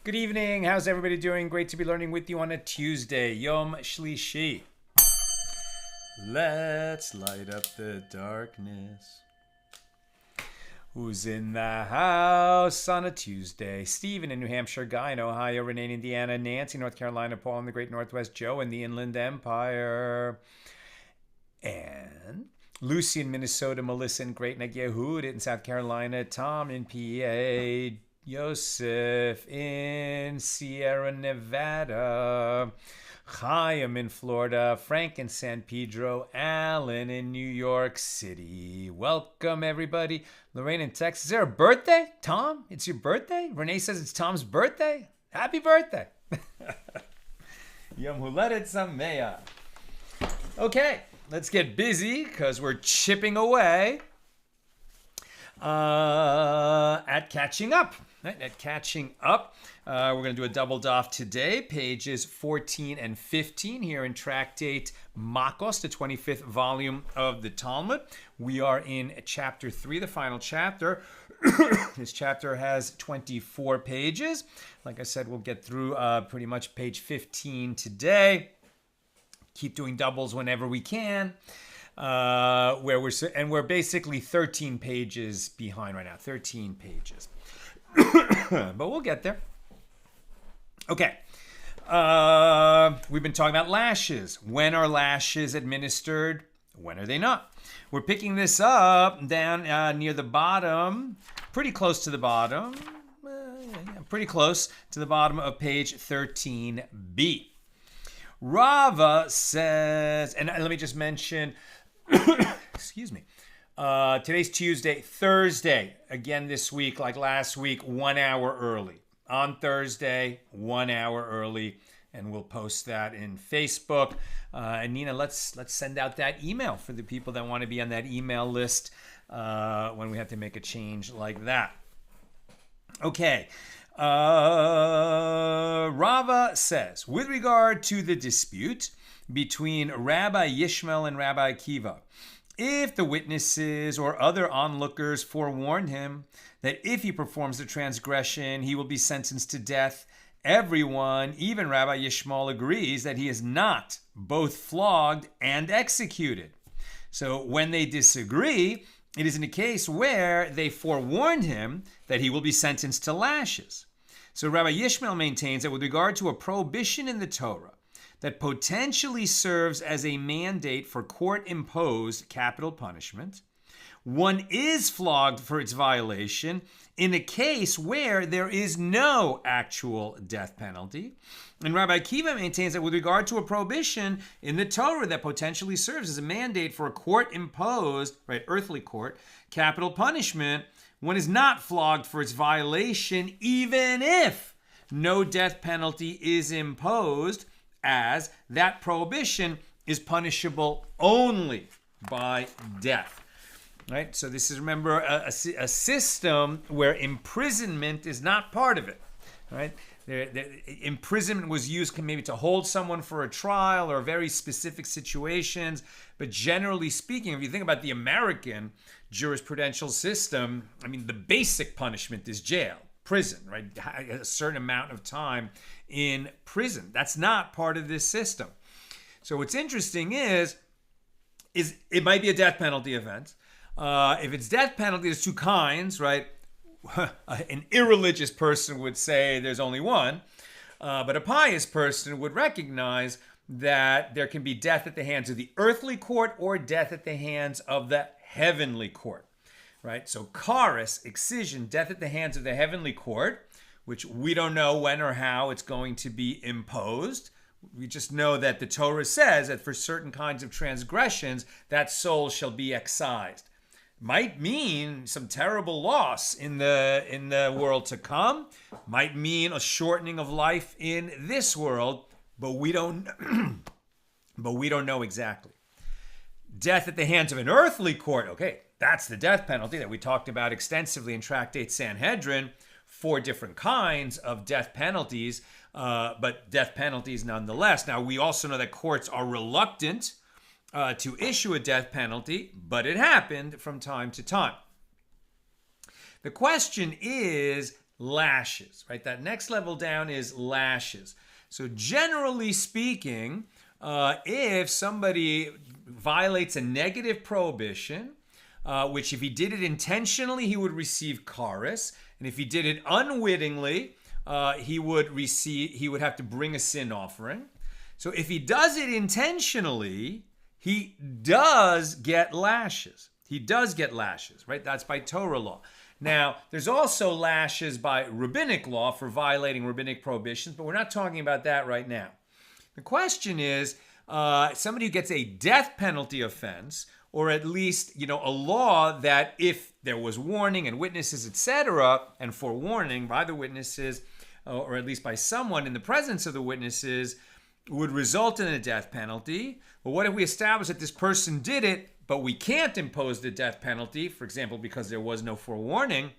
Good evening. How's everybody doing? Great to be learning with you on a Tuesday, Yom Shlishi. Let's light up the darkness. Who's in the house on a Tuesday? Stephen in New Hampshire, Guy in Ohio, Renee in Indiana, Nancy in North Carolina, Paul in the Great Northwest, Joe in the Inland Empire, and Lucy in Minnesota, Melissa in Great Neck, Yehud in South Carolina, Tom in PA, Yosef in Sierra Nevada, Chaim in Florida, Frank in San Pedro, Alan in New York City. Welcome, everybody. Lorraine in Texas. Is there a birthday? Tom, it's your birthday? Renee says it's Tom's birthday. Happy birthday. Yom Huledet Sameach. Okay, let's get busy because we're chipping away at catching up. Right, at catching up, we're going to do a double daf today, pages 14 and 15 here in Tractate Makkos, the 25th volume of the Talmud. We are in chapter 3, the final chapter. This chapter has 24 pages. Like I said, we'll get through pretty much page 15 today. Keep doing doubles whenever we can. We're basically 13 pages behind right now, 13 pages. But we'll get there. Okay. We've been talking about lashes. When are lashes administered? When are they not? We're picking this up down near the bottom, pretty close to the bottom. Pretty close to the bottom of page 13b. Rava says, and let me just mention, excuse me. Today's Tuesday, Thursday, again this week, like last week, 1 hour early. On Thursday, 1 hour early, and we'll post that in Facebook. And Nina, let's send out that email for the people that want to be on that email list when we have to make a change like that. Okay. Rava says, with regard to the dispute between Rabbi Yishmael and Rabbi Akiva, if the witnesses or other onlookers forewarn him that if he performs the transgression, he will be sentenced to death, everyone, even Rabbi Yishmael, agrees that he is not both flogged and executed. So when they disagree, it is in a case where they forewarned him that he will be sentenced to lashes. So Rabbi Yishmael maintains that with regard to a prohibition in the Torah, that potentially serves as a mandate for court-imposed capital punishment, one is flogged for its violation in a case where there is no actual death penalty. And Rabbi Akiva maintains that with regard to a prohibition in the Torah that potentially serves as a mandate for a court-imposed, right, earthly court, capital punishment, one is not flogged for its violation even if no death penalty is imposed, as that prohibition is punishable only by death. Right? So this is, remember, a system where imprisonment is not part of it. Right? Imprisonment was used maybe to hold someone for a trial or very specific situations. But generally speaking, if you think about the American jurisprudential system, I mean, the basic punishment is jail, prison, right? A certain amount of time in prison. That's not part of this system. So what's interesting is it might be a death penalty offense. If it's death penalty, there's two kinds, right? An irreligious person would say there's only one, but a pious person would recognize that there can be death at the hands of the earthly court or death at the hands of the heavenly court, right? So charis, excision, death at the hands of the heavenly court, which we don't know when or how it's going to be imposed. We just know that the Torah says that for certain kinds of transgressions, that soul shall be excised. Might mean some terrible loss in the world to come. Might mean a shortening of life in this world, but we don't know exactly. Death at the hands of an earthly court. Okay, that's the death penalty that we talked about extensively in Tractate Sanhedrin. 4 different kinds of death penalties, but death penalties nonetheless. Now, we also know that courts are reluctant to issue a death penalty, but it happened from time to time. The question is lashes, right? That next level down is lashes. So generally speaking, if somebody violates a negative prohibition, which if he did it intentionally, he would receive charis, and if he did it unwittingly, he would have to bring a sin offering. So if he does it intentionally, he does get lashes. He does get lashes, right? That's by Torah law. Now, there's also lashes by rabbinic law for violating rabbinic prohibitions, but we're not talking about that right now. The question is, somebody who gets a death penalty offense, or at least, a law that if there was warning and witnesses, etc., and forewarning by the witnesses, or at least by someone in the presence of the witnesses, would result in a death penalty. Well, what if we establish that this person did it, but we can't impose the death penalty, for example, because there was no forewarning?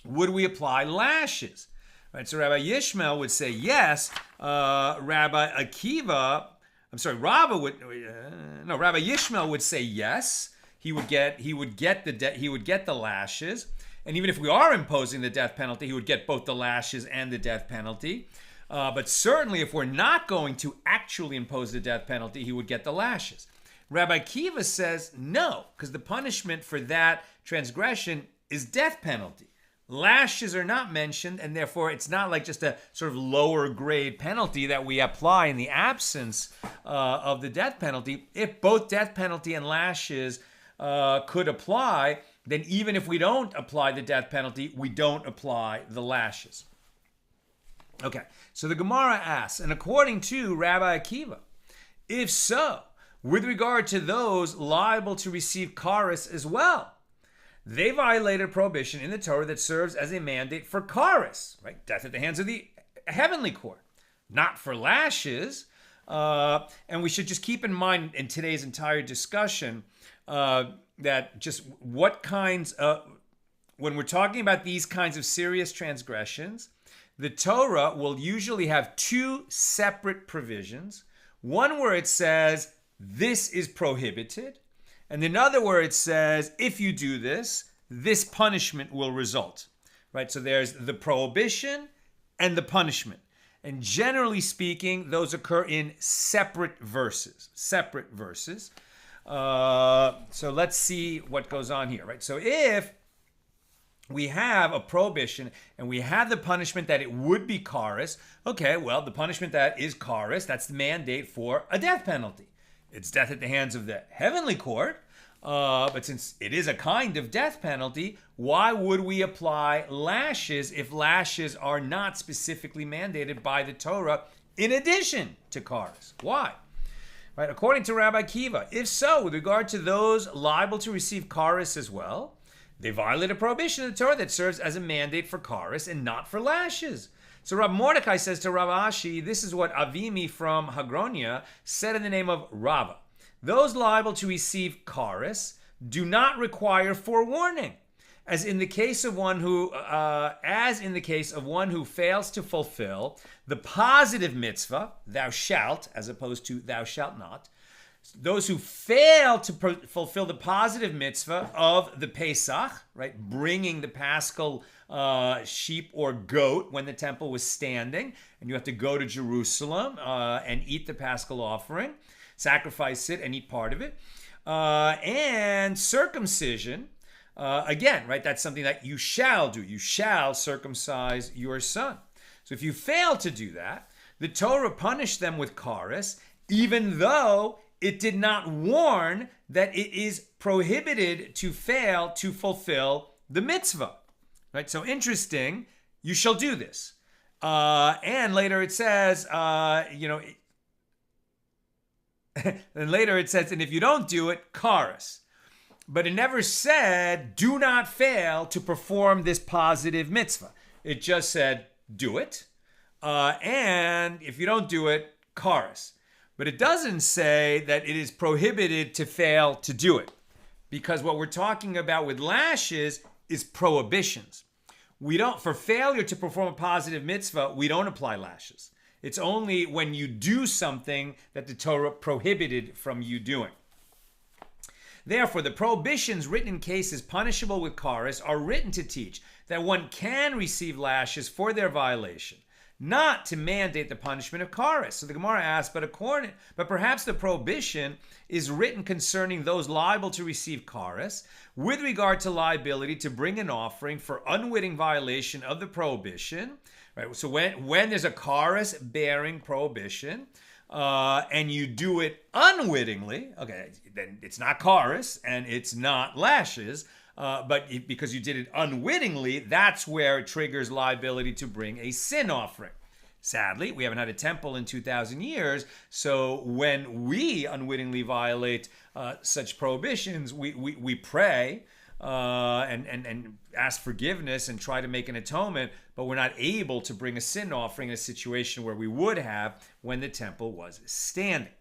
Would we apply lashes? Right, so Rabbi Yishmael would say yes. Rabbi Yishmael would say yes. He would get the lashes, and even if we are imposing the death penalty, he would get both the lashes and the death penalty. But certainly, if we're not going to actually impose the death penalty, he would get the lashes. Rabbi Kiva says no, because the punishment for that transgression is death penalty. Lashes are not mentioned, and therefore it's not like just a sort of lower grade penalty that we apply in the absence of the death penalty. If both death penalty and lashes could apply, then even if we don't apply the death penalty, we don't apply the lashes. Okay, so the Gemara asks, and according to Rabbi Akiva, if so, with regard to those liable to receive charis as well, they violated a prohibition in the Torah that serves as a mandate for charis, right? Death at the hands of the heavenly court, not for lashes. And we should just keep in mind in today's entire discussion that just what kinds of, when we're talking about these kinds of serious transgressions, the Torah will usually have 2 separate provisions. One where it says, this is prohibited. And another where it says, if you do this, this punishment will result. Right? So there's the prohibition and the punishment. And generally speaking, those occur in separate verses. So let's see what goes on here. Right? So if we have a prohibition and we have the punishment that it would be charis, okay, well, the punishment that is charis, that's the mandate for a death penalty. It's death at the hands of the heavenly court, but since it is a kind of death penalty, why would we apply lashes if lashes are not specifically mandated by the Torah in addition to charis? Why? Right, according to Rabbi Kiva, if so, with regard to those liable to receive charis as well, they violate a prohibition of the Torah that serves as a mandate for charis and not for lashes. So Rav Mordechai says to Rav Ashi, this is what Avimi from Hagronia said in the name of Rava. Those liable to receive charis do not require forewarning, as in the case of one who fails to fulfill the positive mitzvah, thou shalt, as opposed to thou shalt not. Those who fail to fulfill the positive mitzvah of the Pesach, right, bringing the paschal sheep or goat when the temple was standing, and you have to go to Jerusalem and eat the paschal offering, sacrifice it and eat part of it, and circumcision. Again, right, that's something that you shall do. You shall circumcise your son. So if you fail to do that, the Torah punished them with charis, even though it did not warn that it is prohibited to fail to fulfill the mitzvah. Right? So interesting, you shall do this. And later it says, and later it says, and if you don't do it, charis. But it never said, do not fail to perform this positive mitzvah. It just said, do it. And if you don't do it, charis. But it doesn't say that it is prohibited to fail to do it. Because what we're talking about with lashes is prohibitions. For failure to perform a positive mitzvah, we don't apply lashes. It's only when you do something that the Torah prohibited from you doing. Therefore, the prohibitions written in cases punishable with charis are written to teach that one can receive lashes for their violation, not to mandate the punishment of charis. So the Gemara asks, but perhaps the prohibition is written concerning those liable to receive charis with regard to liability to bring an offering for unwitting violation of the prohibition. Right. So when there's a charis bearing prohibition, and you do it unwittingly, okay, then it's not charis and it's not lashes, but because you did it unwittingly, that's where it triggers liability to bring a sin offering. Sadly, we haven't had a temple in 2,000 years, so when we unwittingly violate such prohibitions, we pray and ask forgiveness and try to make an atonement, but we're not able to bring a sin offering in a situation where we would have when the temple was standing.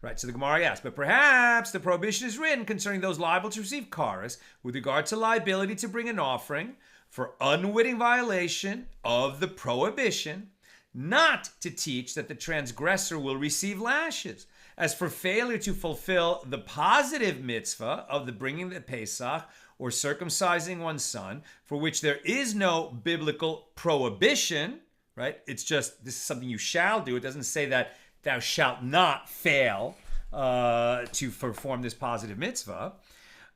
Right, so the Gemara asks, but perhaps the prohibition is written concerning those liable to receive charis with regard to liability to bring an offering for unwitting violation of the prohibition, not to teach that the transgressor will receive lashes. As for failure to fulfill the positive mitzvah of the bringing the Pesach or circumcising one's son, for which there is no biblical prohibition, right? It's just, this is something you shall do. It doesn't say that thou shalt not fail to perform this positive mitzvah.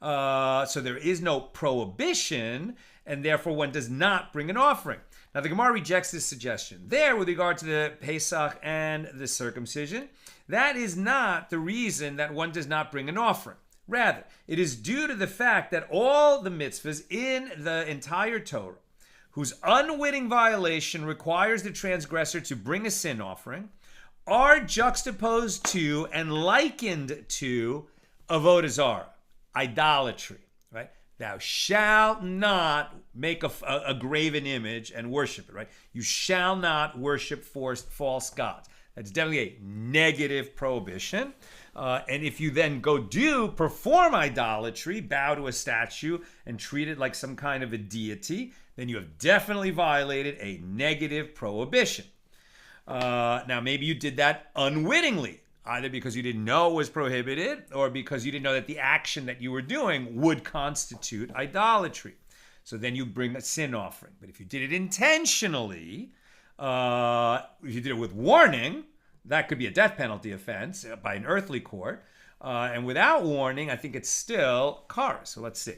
So there is no prohibition, and therefore one does not bring an offering. Now the Gemara rejects this suggestion. There, with regard to the Pesach and the circumcision, that is not the reason that one does not bring an offering. Rather, it is due to the fact that all the mitzvahs in the entire Torah, whose unwitting violation requires the transgressor to bring a sin offering, are juxtaposed to and likened to avodah zarah, idolatry, right? Thou shalt not make a graven image and worship it, right? You shall not worship false gods. That's definitely a negative prohibition. And if you then perform idolatry, bow to a statue and treat it like some kind of a deity, then you have definitely violated a negative prohibition. Now, maybe you did that unwittingly, either because you didn't know it was prohibited or because you didn't know that the action that you were doing would constitute idolatry. So then you bring a sin offering. But if you did it intentionally, if you did it with warning, that could be a death penalty offense by an earthly court. And without warning, I think it's still charis. So let's see.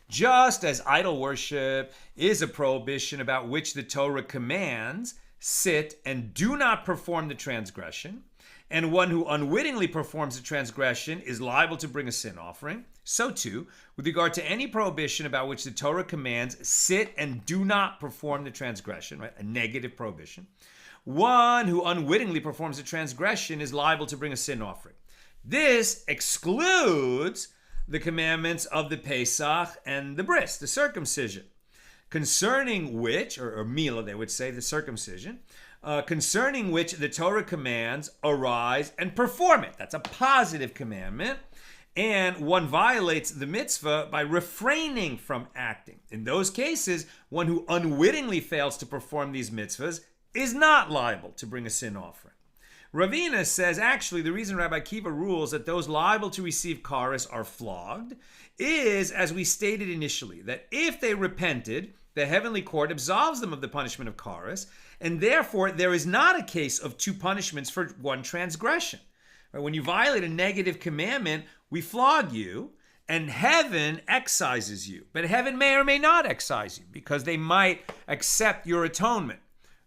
Just as idol worship is a prohibition about which the Torah commands, sit and do not perform the transgression, and one who unwittingly performs the transgression is liable to bring a sin offering, so too, with regard to any prohibition about which the Torah commands, sit and do not perform the transgression, right? A negative prohibition. One who unwittingly performs a transgression is liable to bring a sin offering. This excludes the commandments of the Pesach and the bris, the circumcision. concerning which, or mila, they would say, the circumcision, concerning which the Torah commands, arise and perform it. That's a positive commandment. And one violates the mitzvah by refraining from acting. In those cases, one who unwittingly fails to perform these mitzvahs is not liable to bring a sin offering. Ravina says, actually, the reason Rabbi Akiva rules that those liable to receive kares are flogged is, as we stated initially, that if they repented, the heavenly court absolves them of the punishment of kares, and therefore there is not a case of two punishments for one transgression. When you violate a negative commandment, we flog you, and heaven excises you. But heaven may or may not excise you, because they might accept your atonement.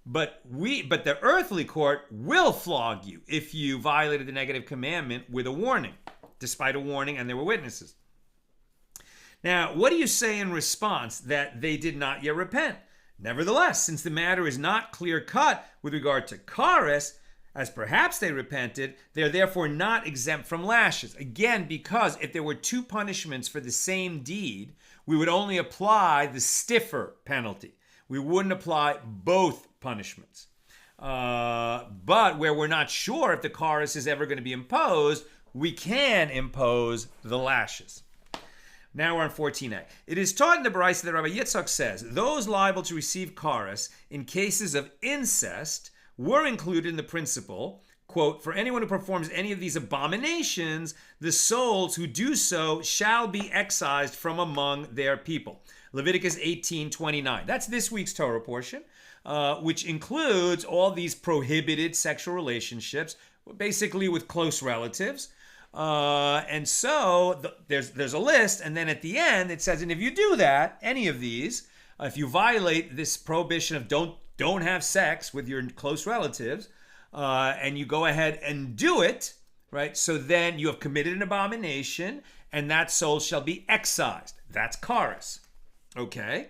But the earthly court will flog you if you violated the negative commandment with a warning, despite a warning and there were witnesses. Now, what do you say in response that they did not yet repent? Nevertheless, since the matter is not clear-cut with regard to kares, as perhaps they repented, they are therefore not exempt from lashes. Again, because if there were two punishments for the same deed, we would only apply the stiffer penalty. We wouldn't apply both punishments. But where we're not sure if the kares is ever going to be imposed, we can impose the lashes. Now we're on 14a. It is taught in the Baraisa that Rabbi Yitzchak says, those liable to receive kares in cases of incest were included in the principle, quote, for anyone who performs any of these abominations, the souls who do so shall be excised from among their people. Leviticus 18:29. That's this week's Torah portion, which includes all these prohibited sexual relationships, basically with close relatives. And so there's a list, and then at the end it says, and if you do that, any of these, if you violate this prohibition of don't have sex with your close relatives, and you go ahead and do it, right? So then you have committed an abomination, and that soul shall be excised. That's kares. Okay?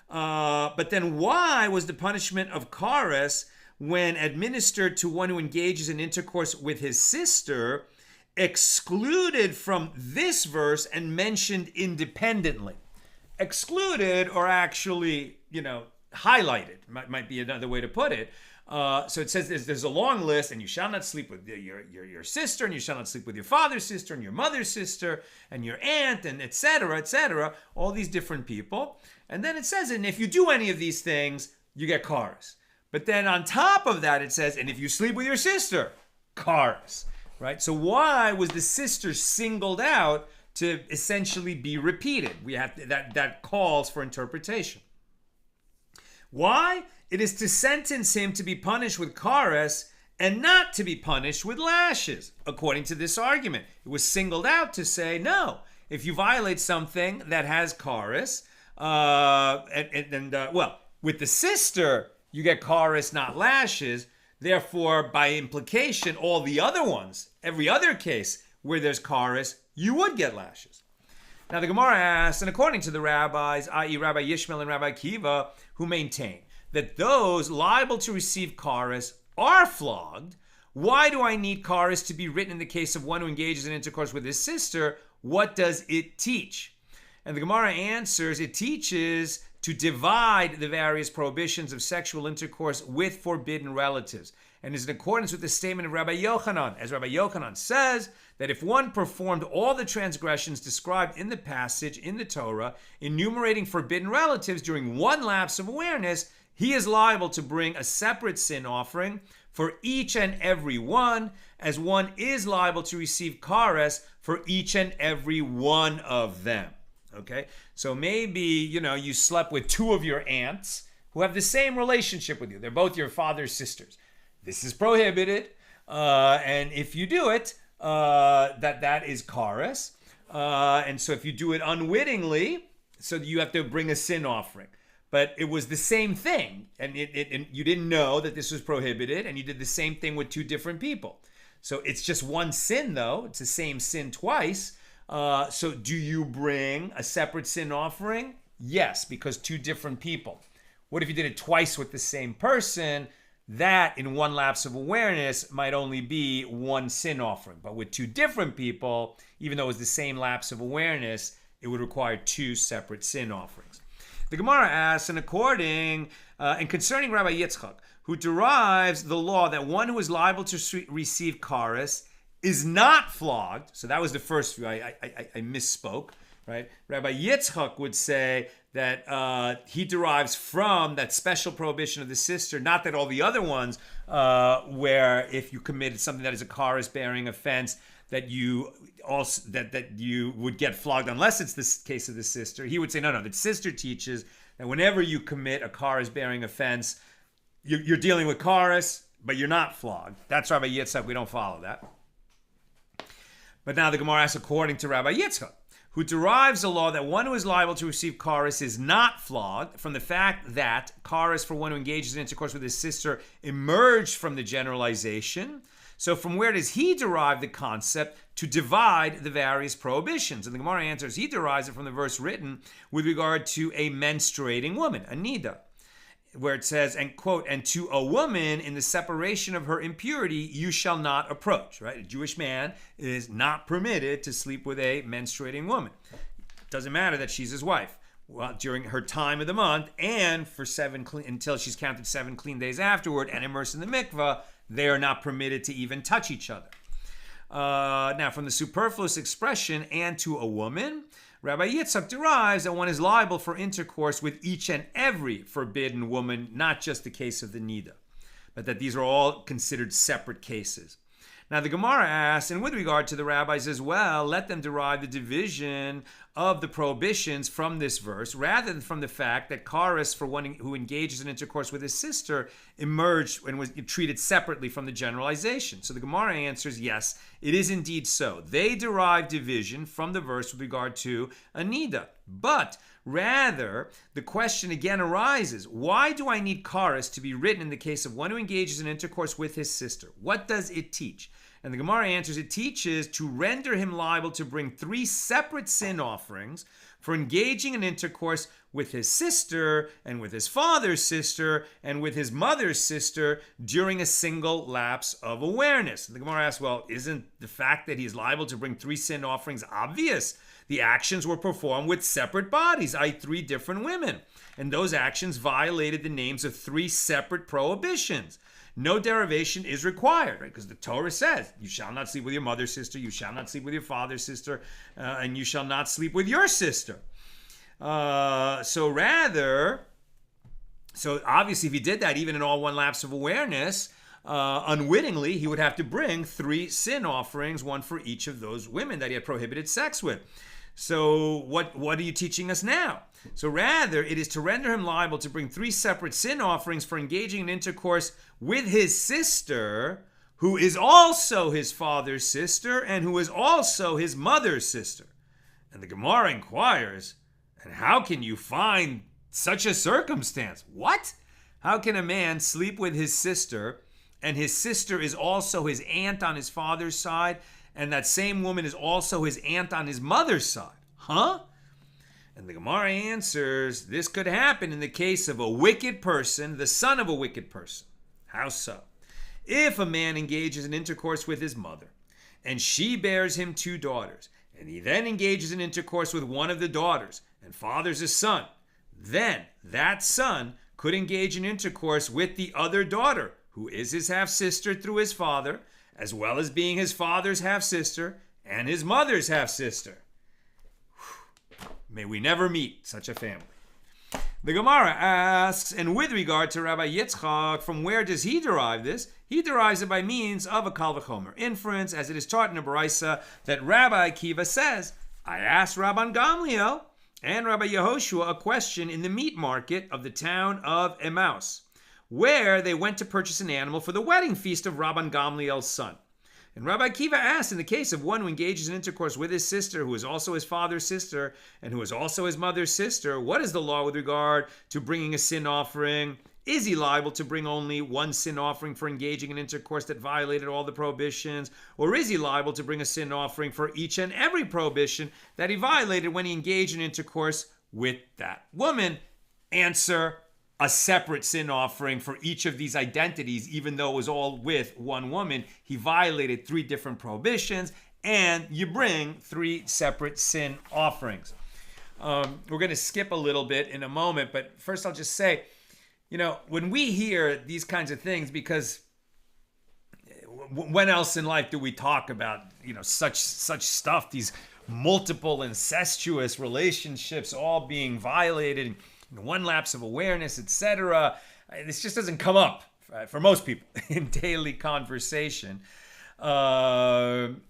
But then why was the punishment of kares, when administered to one who engages in intercourse with his sister, excluded from this verse and mentioned independently? Excluded, or actually, highlighted, might be another way to put it. So it says there's a long list, and you shall not sleep with your sister, and you shall not sleep with your father's sister, and your mother's sister, and your aunt, and etc., all these different people. And then it says, and if you do any of these things, you get kares. But then on top of that, it says, and if you sleep with your sister, kares, right? So why was the sister singled out to essentially be repeated? We have that calls for interpretation. Why? It is to sentence him to be punished with kares and not to be punished with lashes, according to this argument. It was singled out to say, no, if you violate something that has kares, with the sister, you get kares, not lashes. Therefore, by implication, all the other ones, every other case where there's kares, you would get lashes. Now the Gemara asks, and according to the rabbis, i.e. Rabbi Yishmael and Rabbi Akiva, who maintain that those liable to receive kares are flogged, why do I need kares to be written in the case of one who engages in intercourse with his sister? What does it teach? And the Gemara answers, it teaches to divide the various prohibitions of sexual intercourse with forbidden relatives, and is in accordance with the statement of Rabbi Yochanan, as Rabbi Yochanan says, that if one performed all the transgressions described in the passage in the Torah, enumerating forbidden relatives during one lapse of awareness, he is liable to bring a separate sin offering for each and every one, as one is liable to receive kares for each and every one of them. Okay? So maybe, you slept with two of your aunts who have the same relationship with you. They're both your father's sisters. This is prohibited, and if you do it, that is kares. And so if you do it unwittingly, so you have to bring a sin offering. But it was the same thing, and you didn't know that this was prohibited, and you did the same thing with two different people. So it's just one sin, though. It's the same sin twice. So do you bring a separate sin offering? Yes, because two different people. What if you did it twice with the same person? That, in one lapse of awareness, might only be one sin offering. But with two different people, even though it was the same lapse of awareness, it would require two separate sin offerings. The Gemara asks, and concerning Rabbi Yitzchak, who derives the law that one who is liable to receive charis is not flogged. So that was the first view. I misspoke, right? Rabbi Yitzchak would say that he derives from that special prohibition of the sister, not that all the other ones, where if you committed something that is a charis-bearing offense, that you also that you would get flogged unless it's the case of the sister. He would say, no, the sister teaches that whenever you commit a charis-bearing offense, you're dealing with charis, but you're not flogged. That's Rabbi Yitzchak. We don't follow that. But now the Gemara asks, according to Rabbi Yitzchak, who derives the law that one who is liable to receive charis is not flogged from the fact that charis for one who engages in intercourse with his sister emerged from the generalization. So from where does he derive the concept to divide the various prohibitions? And the Gemara answers, he derives it from the verse written with regard to a menstruating woman, a nida, where it says, and quote, and to a woman in the separation of her impurity you shall not approach, right? A Jewish man is not permitted to sleep with a menstruating woman. It doesn't matter that she's his wife. Well, during her time of the month and for until she's counted 7 clean days afterward and immersed in the mikvah, they are not permitted to even touch each other. Now, from the superfluous expression, and to a woman, Rabbi Yitzchak derives that one is liable for intercourse with each and every forbidden woman, not just the case of the nida, but that these are all considered separate cases. Now the Gemara asks, and with regard to the rabbis as well, let them derive the division of the prohibitions from this verse, rather than from the fact that charis for one who engages in intercourse with his sister emerged and was treated separately from the generalization. So the Gemara answers, yes, it is indeed so. They derive division from the verse with regard to a nida. But rather, the question again arises, why do I need charis to be written in the case of one who engages in intercourse with his sister? What does it teach? And the Gemara answers, it teaches to render him liable to bring 3 separate sin offerings for engaging in intercourse with his sister and with his father's sister and with his mother's sister during a single lapse of awareness. And the Gemara asks, well, isn't the fact that he's liable to bring 3 sin offerings obvious? The actions were performed with separate bodies, i.e. 3 different women. And those actions violated the names of 3 separate prohibitions. No derivation is required, right? Because the Torah says, you shall not sleep with your mother's sister, you shall not sleep with your father's sister, and you shall not sleep with your sister. So obviously if he did that, even in all one lapse of awareness, unwittingly, he would have to bring 3 sin offerings, 1 for each of those women that he had prohibited sex with. So what are you teaching us now? So rather, it is to render him liable to bring 3 separate sin offerings for engaging in intercourse with his sister, who is also his father's sister and who is also his mother's sister. And the Gemara inquires, and how can you find such a circumstance? What? How can a man sleep with his sister, and his sister is also his aunt on his father's side, and that same woman is also his aunt on his mother's side? Huh? And the Gemara answers, this could happen in the case of a wicked person, the son of a wicked person. How so? If a man engages in intercourse with his mother, and she bears him 2 daughters, and he then engages in intercourse with one of the daughters, and fathers a son, then that son could engage in intercourse with the other daughter, who is his half-sister through his father, as well as being his father's half-sister and his mother's half-sister. May we never meet such a family. The Gemara asks, and with regard to Rabbi Yitzchak, from where does he derive this? He derives it by means of a kal v'chomer inference, as it is taught in a Baraisa that Rabbi Akiva says, I asked Rabban Gamliel and Rabbi Yehoshua a question in the meat market of the town of Emmaus, where they went to purchase an animal for the wedding feast of Rabban Gamliel's son. And Rabbi Akiva asked, in the case of one who engages in intercourse with his sister, who is also his father's sister, and who is also his mother's sister, what is the law with regard to bringing a sin offering? Is he liable to bring only 1 sin offering for engaging in intercourse that violated all the prohibitions? Or is he liable to bring a sin offering for each and every prohibition that he violated when he engaged in intercourse with that woman? Answer, a separate sin offering for each of these identities, even though it was all with one woman. He violated 3 different prohibitions, and you bring 3 separate sin offerings. We're going to skip a little bit in a moment, but first I'll just say, when we hear these kinds of things, because when else in life do we talk about, such stuff, these multiple incestuous relationships all being violated, one lapse of awareness, etc. This just doesn't come up for most people in daily conversation. But,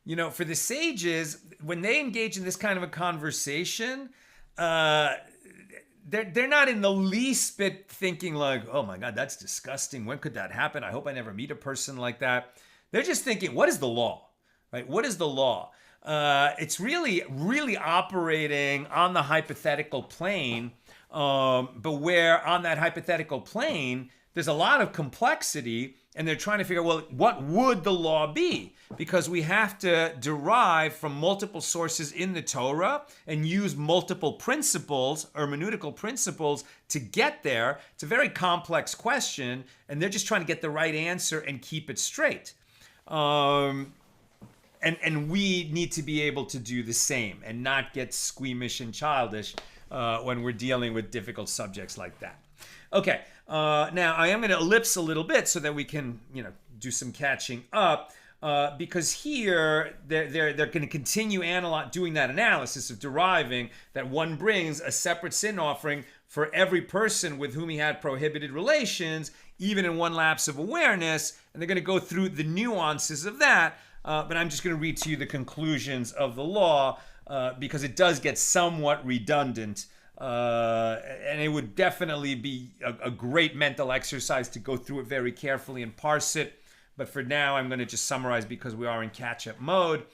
for the sages, when they engage in this kind of a conversation, they're not in the least bit thinking like, oh my God, that's disgusting. When could that happen? I hope I never meet a person like that. They're just thinking, what is the law? Right? What is the law? It's really, really operating on the hypothetical plane, but where on that hypothetical plane, there's a lot of complexity, and they're trying to figure out, well, what would the law be? Because we have to derive from multiple sources in the Torah and use multiple principles, hermeneutical principles, to get there. It's a very complex question, and they're just trying to get the right answer and keep it straight. And we need to be able to do the same and not get squeamish and childish when we're dealing with difficult subjects like that. Okay, now I am going to ellipse a little bit so that we can, do some catching up, because here they're going to continue doing that analysis of deriving that one brings a separate sin offering for every person with whom he had prohibited relations, even in one lapse of awareness, and they're going to go through the nuances of that. But I'm just going to read to you the conclusions of the law, because it does get somewhat redundant. And it would definitely be a great mental exercise to go through it very carefully and parse it. But for now, I'm going to just summarize because we are in catch-up mode.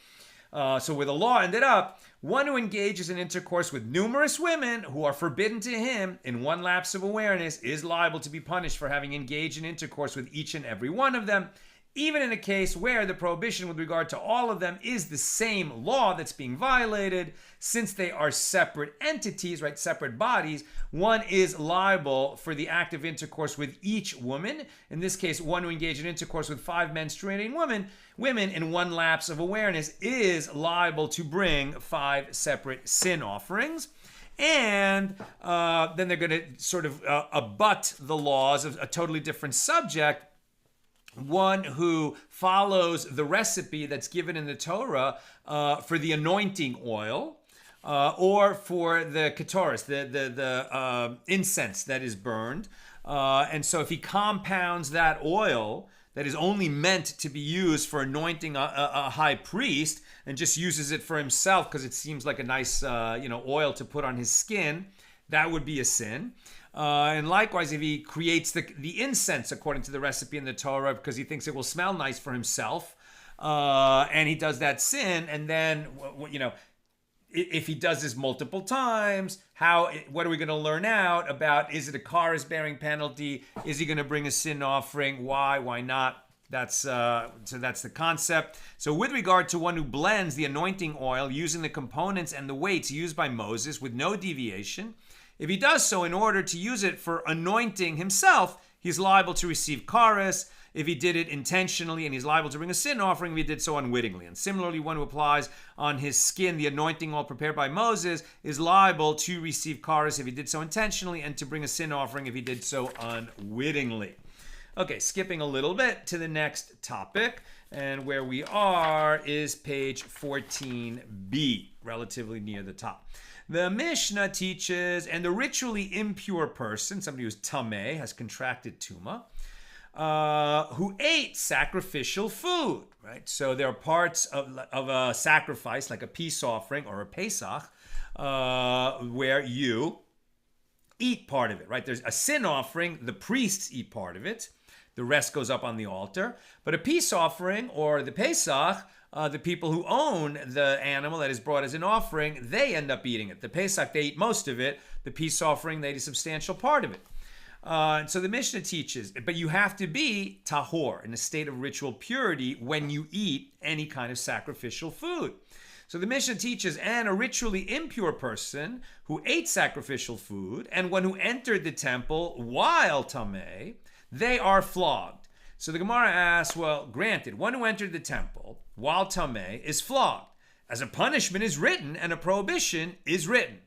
So where the law ended up, one who engages in intercourse with numerous women who are forbidden to him in one lapse of awareness is liable to be punished for having engaged in intercourse with each and every one of them, even in a case where the prohibition with regard to all of them is the same law that's being violated. Since they are separate entities, right, separate bodies, one is liable for the act of intercourse with each woman. In this case, one who engaged in intercourse with 5 menstruating women in one lapse of awareness is liable to bring 5 separate sin offerings. And then they're going to sort of abut the laws of a totally different subject. One who follows the recipe that's given in the Torah for the anointing oil, or for the ketoris, the incense that is burned. And so if he compounds that oil that is only meant to be used for anointing a high priest and just uses it for himself because it seems like a nice oil to put on his skin, that would be a sin. And likewise, if he creates the incense according to the recipe in the Torah because he thinks it will smell nice for himself, and he does that sin, and then, if he does this multiple times, what are we going to learn out about? Is it a karis-bearing penalty? Is he going to bring a sin offering? Why not? That's the concept. So with regard to one who blends the anointing oil using the components and the weights used by Moses with no deviation, if he does so in order to use it for anointing himself, he's liable to receive karis. If he did it intentionally, and he's liable to bring a sin offering if he did so unwittingly. And similarly, one who applies on his skin the anointing oil prepared by Moses is liable to receive karis if he did so intentionally, and to bring a sin offering if he did so unwittingly. Okay, skipping a little bit to the next topic, and where we are is page 14b, relatively near the top. The Mishna teaches, and the ritually impure person, somebody who's tameh, has contracted tumah, who ate sacrificial food, right? So there are parts of a sacrifice, like a peace offering or a Pesach, where you eat part of it, right? There's a sin offering, the priests eat part of it, the rest goes up on the altar. But a peace offering or the Pesach, the people who own the animal that is brought as an offering, they end up eating it. The Pesach, they eat most of it. The peace offering, they eat a substantial part of it. So the Mishnah teaches, but you have to be tahor, in a state of ritual purity, when you eat any kind of sacrificial food. So the Mishnah teaches, and a ritually impure person who ate sacrificial food, and one who entered the temple while tameh, they are flogged. So the Gemara asks, well, granted, one who entered the temple while tameh is flogged. as a punishment is written and a prohibition is written.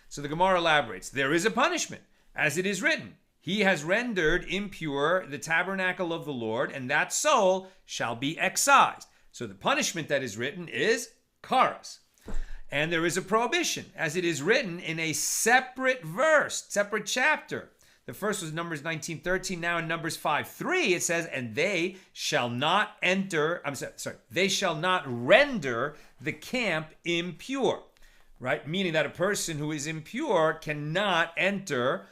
So the Gemara elaborates, there is a punishment, as it is written. He has rendered impure the tabernacle of the Lord, and that soul shall be excised. So the punishment that is written is karas. And there is a prohibition, as it is written in a separate verse, separate chapter. The first was Numbers 19:13. Now in Numbers 5:3, it says, and they shall not they shall not render the camp impure. Right? Meaning that a person who is impure cannot enter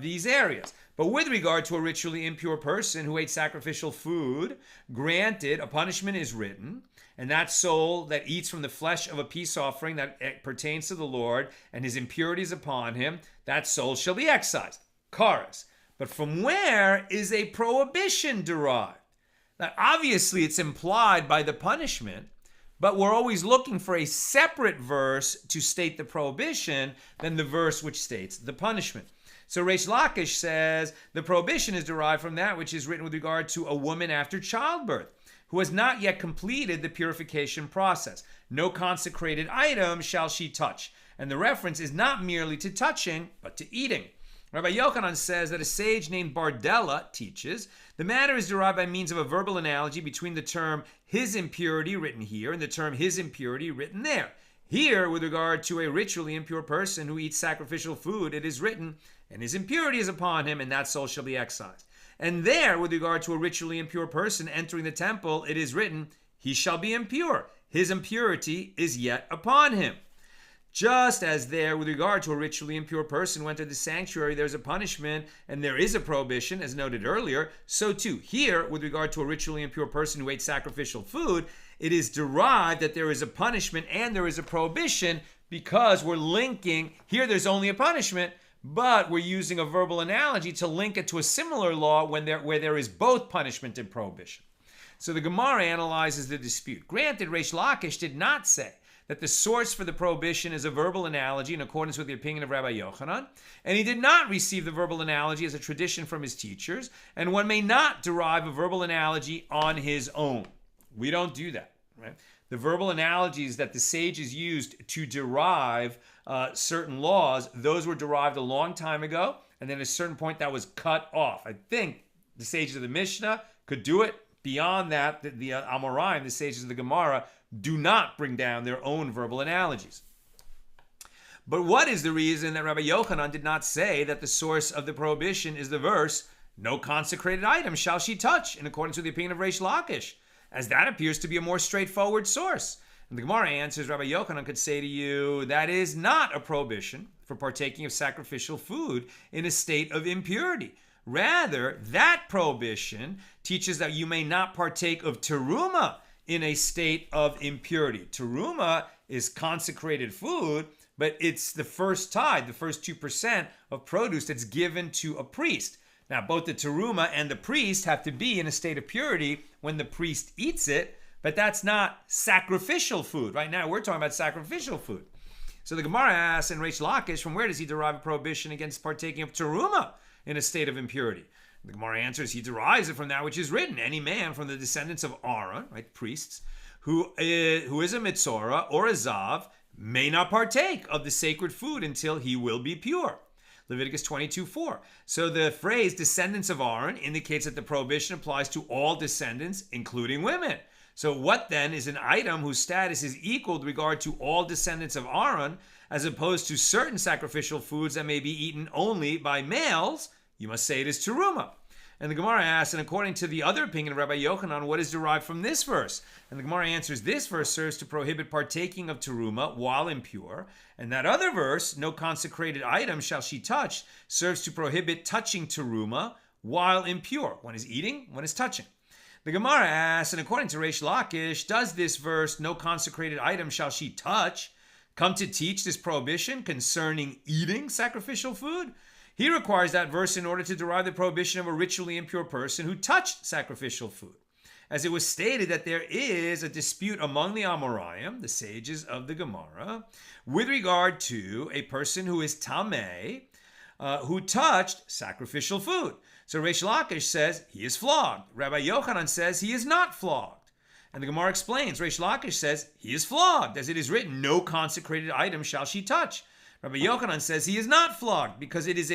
these areas. But with regard to a ritually impure person who ate sacrificial food, granted, a punishment is written, and that soul that eats from the flesh of a peace offering that pertains to the Lord, and his impurities upon him, that soul shall be excised. Karas. But from where is a prohibition derived? Now, obviously, it's implied by the punishment, but we're always looking for a separate verse to state the prohibition than the verse which states the punishment. So Reish Lakish says the prohibition is derived from that which is written with regard to a woman after childbirth who has not yet completed the purification process. No consecrated item shall she touch. And the reference is not merely to touching, but to eating. Rabbi Yochanan says that a sage named Bardella teaches the matter is derived by means of a verbal analogy between the term his impurity written here and the term his impurity written there. Here, with regard to a ritually impure person who eats sacrificial food, it is written, and his impurity is upon him, and that soul shall be excised. And there, with regard to a ritually impure person entering the temple, it is written, he shall be impure. His impurity is yet upon him. Just as there, with regard to a ritually impure person who entered the sanctuary, there's a punishment and there is a prohibition, as noted earlier, so too, here, with regard to a ritually impure person who ate sacrificial food, it is derived that there is a punishment and there is a prohibition because we're linking, here there's only a punishment, but we're using a verbal analogy to link it to a similar law where there is both punishment and prohibition. So the Gemara analyzes the dispute. Granted, Reish Lakish did not say that the source for the prohibition is a verbal analogy in accordance with the opinion of Rabbi Yochanan, and he did not receive the verbal analogy as a tradition from his teachers, and one may not derive a verbal analogy on his own. We don't do that, right? The verbal analogies that the sages used to derive certain laws, those were derived a long time ago, and then at a certain point that was cut off. I think the sages of the Mishna could do it. Beyond that, the Amoraim, the sages of the Gemara, do not bring down their own verbal analogies. But what is the reason that Rabbi Yochanan did not say that the source of the prohibition is the verse, no consecrated item shall she touch, in accordance with the opinion of Reish Lakish, as that appears to be a more straightforward source? And the Gemara answers, Rabbi Yochanan could say to you, that is not a prohibition for partaking of sacrificial food in a state of impurity. Rather, that prohibition teaches that you may not partake of terumah in a state of impurity. Terumah is consecrated food, but it's the first tithe, the first 2% of produce that's given to a priest. Now, both the terumah and the priest have to be in a state of purity when the priest eats it, but that's not sacrificial food. Right now, we're talking about sacrificial food. So the Gemara asks in Reish Lakish, from where does he derive a prohibition against partaking of terumah in a state of impurity? The Gemara answers, he derives it from that which is written. Any man from the descendants of Aaron, right, priests, who is a Mitzorah or a Zav, may not partake of the sacred food until he will be pure. Leviticus 22:4. So the phrase descendants of Aaron indicates that the prohibition applies to all descendants, including women. So what then is an item whose status is equal with regard to all descendants of Aaron, as opposed to certain sacrificial foods that may be eaten only by males? You must say it is terumah. And the Gemara asks, and according to the other opinion of Rabbi Yochanan, what is derived from this verse? And the Gemara answers, this verse serves to prohibit partaking of terumah while impure. And that other verse, no consecrated item shall she touch, serves to prohibit touching terumah while impure. One is eating, one is touching. The Gemara asks, and according to Reish Lakish, does this verse, no consecrated item shall she touch, come to teach this prohibition concerning eating sacrificial food? He requires that verse in order to derive the prohibition of a ritually impure person who touched sacrificial food. As it was stated that there is a dispute among the Amoraim, the sages of the Gemara, with regard to a person who is tameh, who touched sacrificial food. So Reish Lakish says he is flogged. Rabbi Yochanan says he is not flogged. And the Gemara explains, Reish Lakish says, he is flogged, as it is written, no consecrated item shall she touch. Rabbi Yochanan says he is not flogged, because it is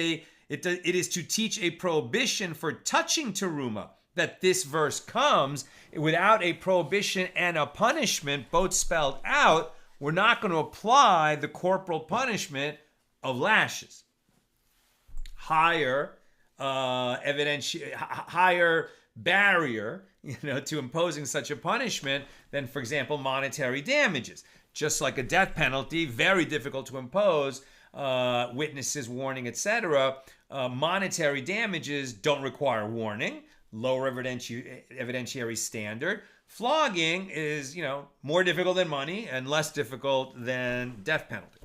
to teach a prohibition for touching terumah that this verse comes. Without a prohibition and a punishment, both spelled out, we're not going to apply the corporal punishment of lashes. Higher barrier, to imposing such a punishment than, for example, monetary damages. Just like a death penalty, very difficult to impose, witnesses, warning, etc. Monetary damages don't require warning, lower evidentiary standard. Flogging is, more difficult than money and less difficult than death penalty.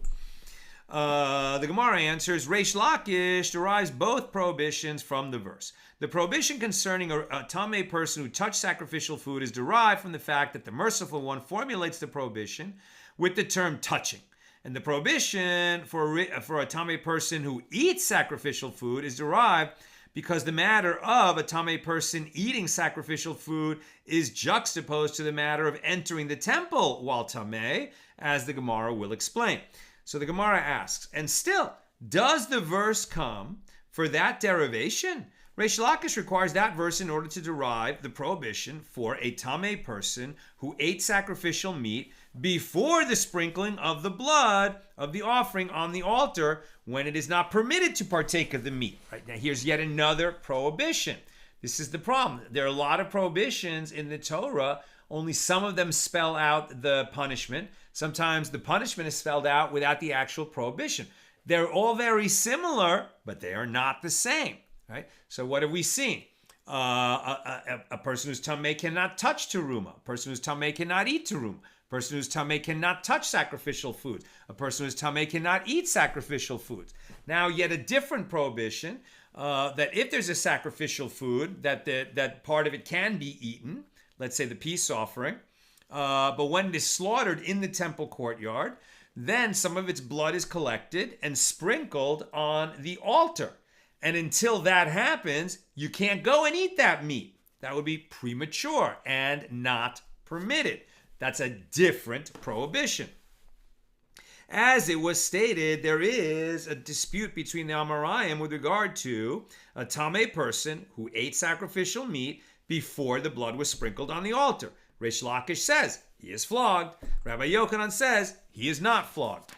The Gemara answers, Reish Lakish derives both prohibitions from the verse. The prohibition concerning a tamei person who touched sacrificial food is derived from the fact that the Merciful One formulates the prohibition with the term touching. And the prohibition for a tamei person who eats sacrificial food is derived because the matter of a tamei person eating sacrificial food is juxtaposed to the matter of entering the temple while tamei, as the Gemara will explain. So the Gemara asks, and still, does the verse come for that derivation? Reish Lakish requires that verse in order to derive the prohibition for a tamei person who ate sacrificial meat before the sprinkling of the blood of the offering on the altar, when it is not permitted to partake of the meat. Right? Now here's yet another prohibition. This is the problem. There are a lot of prohibitions in the Torah. Only some of them spell out the punishment. Sometimes the punishment is spelled out without the actual prohibition. They're all very similar, but they are not the same. Right? So what have we seen? A person who's tamei cannot touch terumah. A person who's tamei cannot eat terumah. A person who's tamei cannot touch sacrificial food. A person who's tamei cannot eat sacrificial foods. Now, yet a different prohibition that if there's a sacrificial food, that part of it can be eaten. Let's say the peace offering. But when it is slaughtered in the temple courtyard, then some of its blood is collected and sprinkled on the altar. And until that happens, you can't go and eat that meat. That would be premature and not permitted. That's a different prohibition. As it was stated, there is a dispute between the Amoraim with regard to a tamei person who ate sacrificial meat before the blood was sprinkled on the altar. Reish Lakish says he is flogged. Rabbi Yochanan says he is not flogged.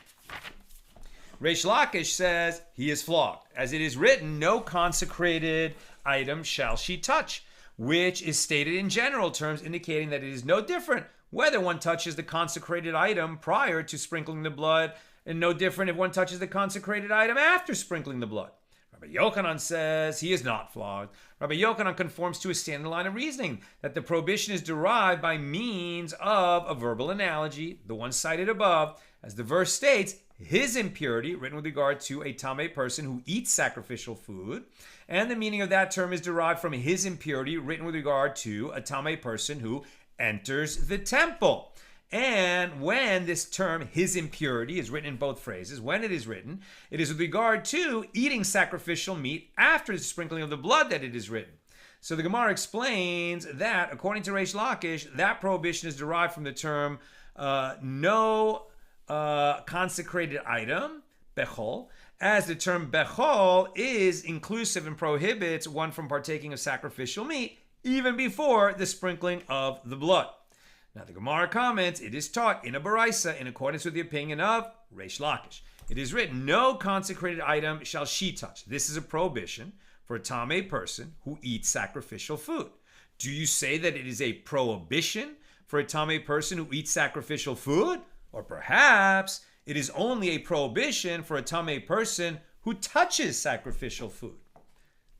Reish Lakish says he is flogged. As it is written, no consecrated item shall she touch, which is stated in general terms, indicating that it is no different whether one touches the consecrated item prior to sprinkling the blood, and no different if one touches the consecrated item after sprinkling the blood. Rabbi Yochanan says he is not flogged. Rabbi Yochanan conforms to a standard line of reasoning that the prohibition is derived by means of a verbal analogy, the one cited above. As the verse states, his impurity, written with regard to a tamei person who eats sacrificial food, and the meaning of that term is derived from his impurity, written with regard to a tamei person who enters the temple. And when this term, his impurity, is written in both phrases, when it is written, it is with regard to eating sacrificial meat after the sprinkling of the blood that it is written. So the Gemara explains that, according to Reish Lakish, that prohibition is derived from the term no consecrated item, bechol, as the term bechol is inclusive and prohibits one from partaking of sacrificial meat even before the sprinkling of the blood. Now the Gemara comments, it is taught in a baraisa in accordance with the opinion of Reish Lakish. It is written, no consecrated item shall she touch. This is a prohibition for a tamei person who eats sacrificial food. Do you say that it is a prohibition for a tamei person who eats sacrificial food? Or perhaps it is only a prohibition for a tamei person who touches sacrificial food.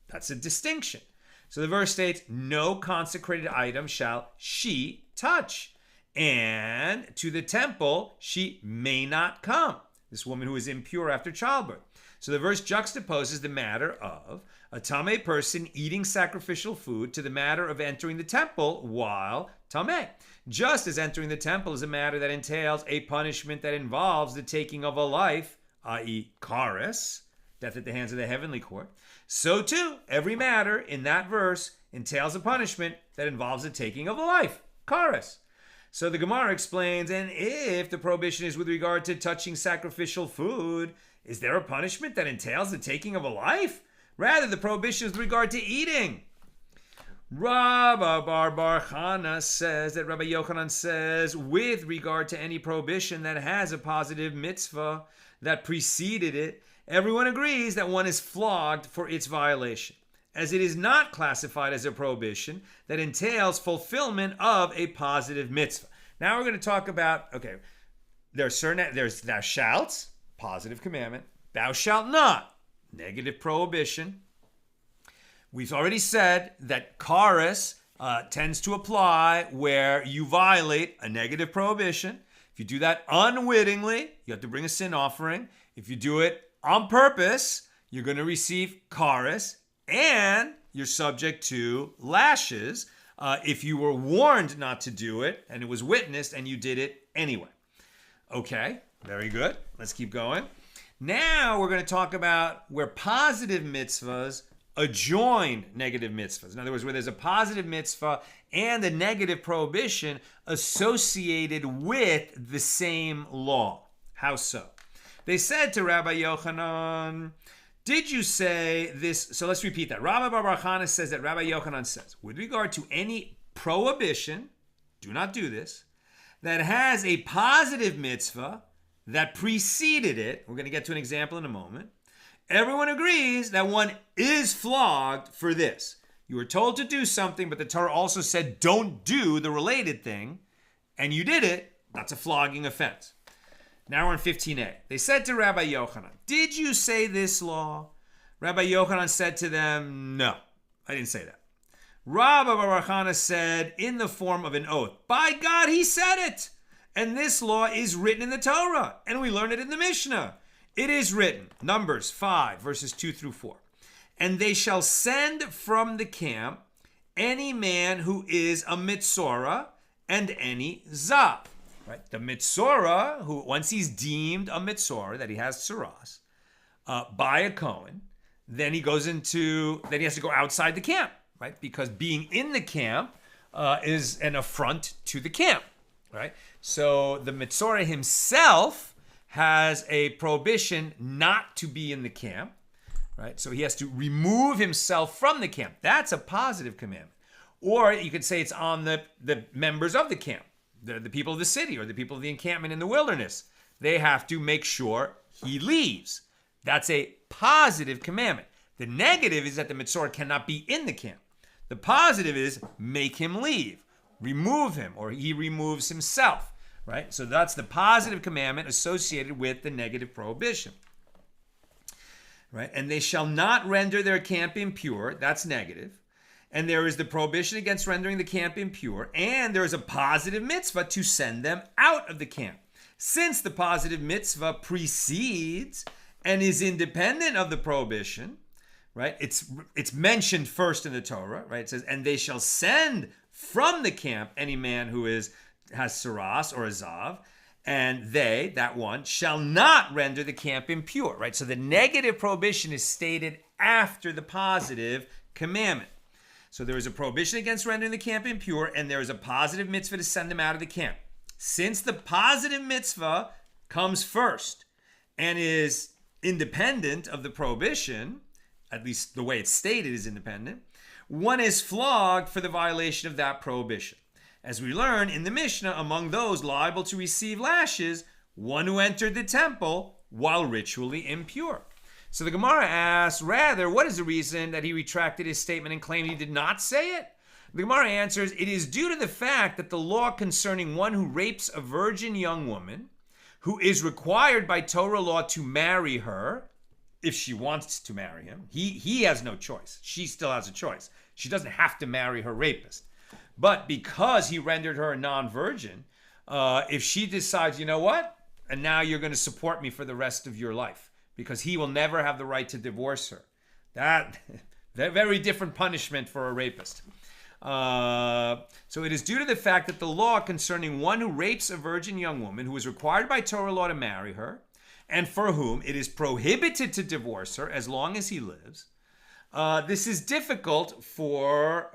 That's a distinction. So the verse states, no consecrated item shall she touch, and to the temple she may not come. This woman who is impure after childbirth. So the verse juxtaposes the matter of a tamei person eating sacrificial food to the matter of entering the temple while tamei. Just as entering the temple is a matter that entails a punishment that involves the taking of a life, i.e. charis, death at the hands of the heavenly court, so too every matter in that verse entails a punishment that involves the taking of a life, charis. So the Gemara explains, and if the prohibition is with regard to touching sacrificial food, is there a punishment that entails the taking of a life? Rather, the prohibition is with regard to eating. Rabba Bar Chana says that Rabbi Yochanan says, with regard to any prohibition that has a positive mitzvah that preceded it, everyone agrees that one is flogged for its violation, as it is not classified as a prohibition that entails fulfillment of a positive mitzvah. Now we're going to talk about, okay, there's thou shalt, positive commandment, thou shalt not, negative prohibition. We've already said that charis tends to apply where you violate a negative prohibition. If you do that unwittingly, you have to bring a sin offering. If you do it on purpose, you're going to receive charis, and you're subject to lashes if you were warned not to do it and it was witnessed and you did it anyway. Okay, very good. Let's keep going. Now we're going to talk about where positive mitzvahs adjoin negative mitzvahs. In other words, where there's a positive mitzvah and a negative prohibition associated with the same law. How so? They said to Rabbi Yochanan, did you say this? So let's repeat that. Rabbi Bar Chana says that Rabbi Yochanan says, with regard to any prohibition, do not do this, that has a positive mitzvah that preceded it, we're going to get to an example in a moment, everyone agrees that one is flogged for this. You were told to do something, but the Torah also said don't do the related thing, and you did it, that's a flogging offense. Now we're in 15a. They said to Rabbi Yochanan, did you say this law? Rabbi Yochanan said to them, no, I didn't say that. Rabbi Bar Chana said in the form of an oath, by God, he said it. And this law is written in the Torah, and we learn it in the Mishna. It is written, Numbers 5, verses 2 through 4. And they shall send from the camp any man who is a mitzorah and any zav. Right? The mitzorah, who once he's deemed a mitzorah, that he has tsaras, by a Kohen, then he has to go outside the camp, right? Because being in the camp is an affront to the camp, right? So the mitzorah himself has a prohibition not to be in the camp, right? So he has to remove himself from the camp. That's a positive commandment. Or you could say it's on the members of the camp, the people of the city or the people of the encampment in the wilderness. They have to make sure he leaves. That's a positive commandment. The negative is that the mitzorah cannot be in the camp. The positive is make him leave, remove him, or he removes himself, right? So that's the positive commandment associated with the negative prohibition, right? And they shall not render their camp impure. That's negative. And there is the prohibition against rendering the camp impure. And there is a positive mitzvah to send them out of the camp. Since the positive mitzvah precedes and is independent of the prohibition, right? It's mentioned first in the Torah, right? It says, and they shall send from the camp any man who has saras or a zav, and they, that one, shall not render the camp impure, right? So the negative prohibition is stated after the positive commandment. So there is a prohibition against rendering the camp impure, and there is a positive mitzvah to send them out of the camp. Since the positive mitzvah comes first and is independent of the prohibition, at least the way it's stated is independent, one is flogged for the violation of that prohibition. As we learn in the Mishnah, among those liable to receive lashes, one who entered the temple while ritually impure. So the Gemara asks, rather, what is the reason that he retracted his statement and claimed he did not say it? The Gemara answers, it is due to the fact that the law concerning one who rapes a virgin young woman, who is required by Torah law to marry her, if she wants to marry him, he has no choice. She still has a choice. She doesn't have to marry her rapist. But because he rendered her a non-virgin, if she decides, you know what, and now you're going to support me for the rest of your life, because he will never have the right to divorce her. That very different punishment for a rapist. So it is due to the fact that the law concerning one who rapes a virgin young woman who is required by Torah law to marry her, and for whom it is prohibited to divorce her as long as he lives, this is difficult for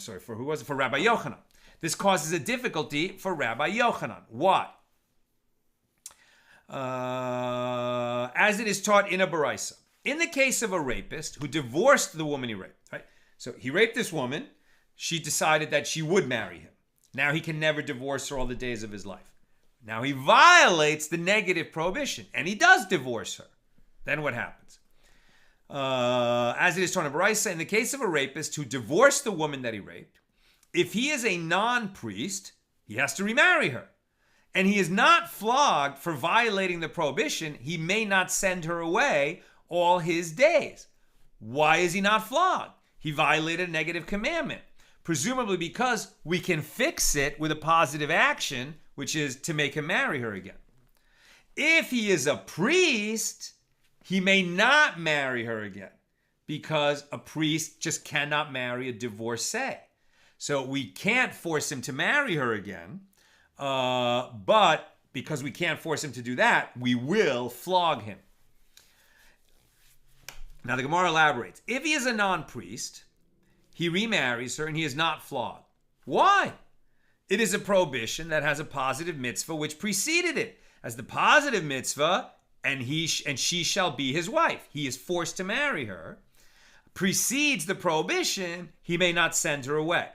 for who was it? For Rabbi Yochanan. This causes a difficulty for Rabbi Yochanan. Why? As it is taught in a baraisa. In the case of a rapist who divorced the woman he raped, right? So he raped this woman. She decided that she would marry him. Now he can never divorce her all the days of his life. Now he violates the negative prohibition, and he does divorce her. Then what happens? As it is taught in a baraisa, in the case of a rapist who divorced the woman that he raped, if he is a non-priest, he has to remarry her. And he is not flogged for violating the prohibition, he may not send her away all his days. Why is he not flogged? He violated a negative commandment. Presumably because we can fix it with a positive action, which is to make him marry her again. If he is a priest, he may not marry her again because a priest just cannot marry a divorcee. So we can't force him to marry her again, but because we can't force him to do that, we will flog him. Now the Gemara elaborates. If he is a non-priest, he remarries her and he is not flogged. Why? It is a prohibition that has a positive mitzvah which preceded it. As the positive mitzvah, and she shall be his wife. He is forced to marry her. Precedes the prohibition, he may not send her away.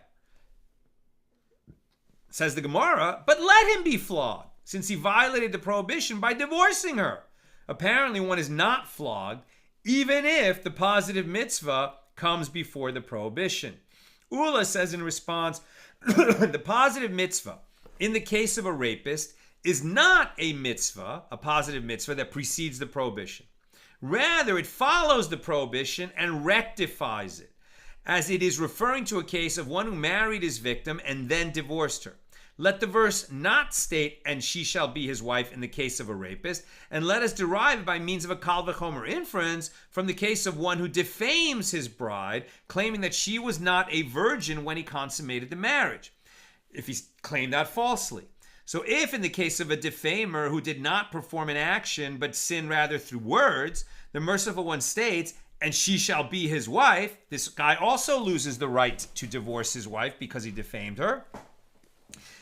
Says the Gemara, but let him be flogged, since he violated the prohibition by divorcing her. Apparently one is not flogged, even if the positive mitzvah comes before the prohibition. Ula says in response, the positive mitzvah, in the case of a rapist, is not a mitzvah, a positive mitzvah that precedes the prohibition. Rather, it follows the prohibition and rectifies it, as it is referring to a case of one who married his victim and then divorced her. Let the verse not state, and she shall be his wife in the case of a rapist, and let us derive it by means of a kal v'chomer inference from the case of one who defames his bride, claiming that she was not a virgin when he consummated the marriage, if he claimed that falsely. So if in the case of a defamer who did not perform an action but sinned rather through words, the merciful one states, and she shall be his wife, this guy also loses the right to divorce his wife because he defamed her.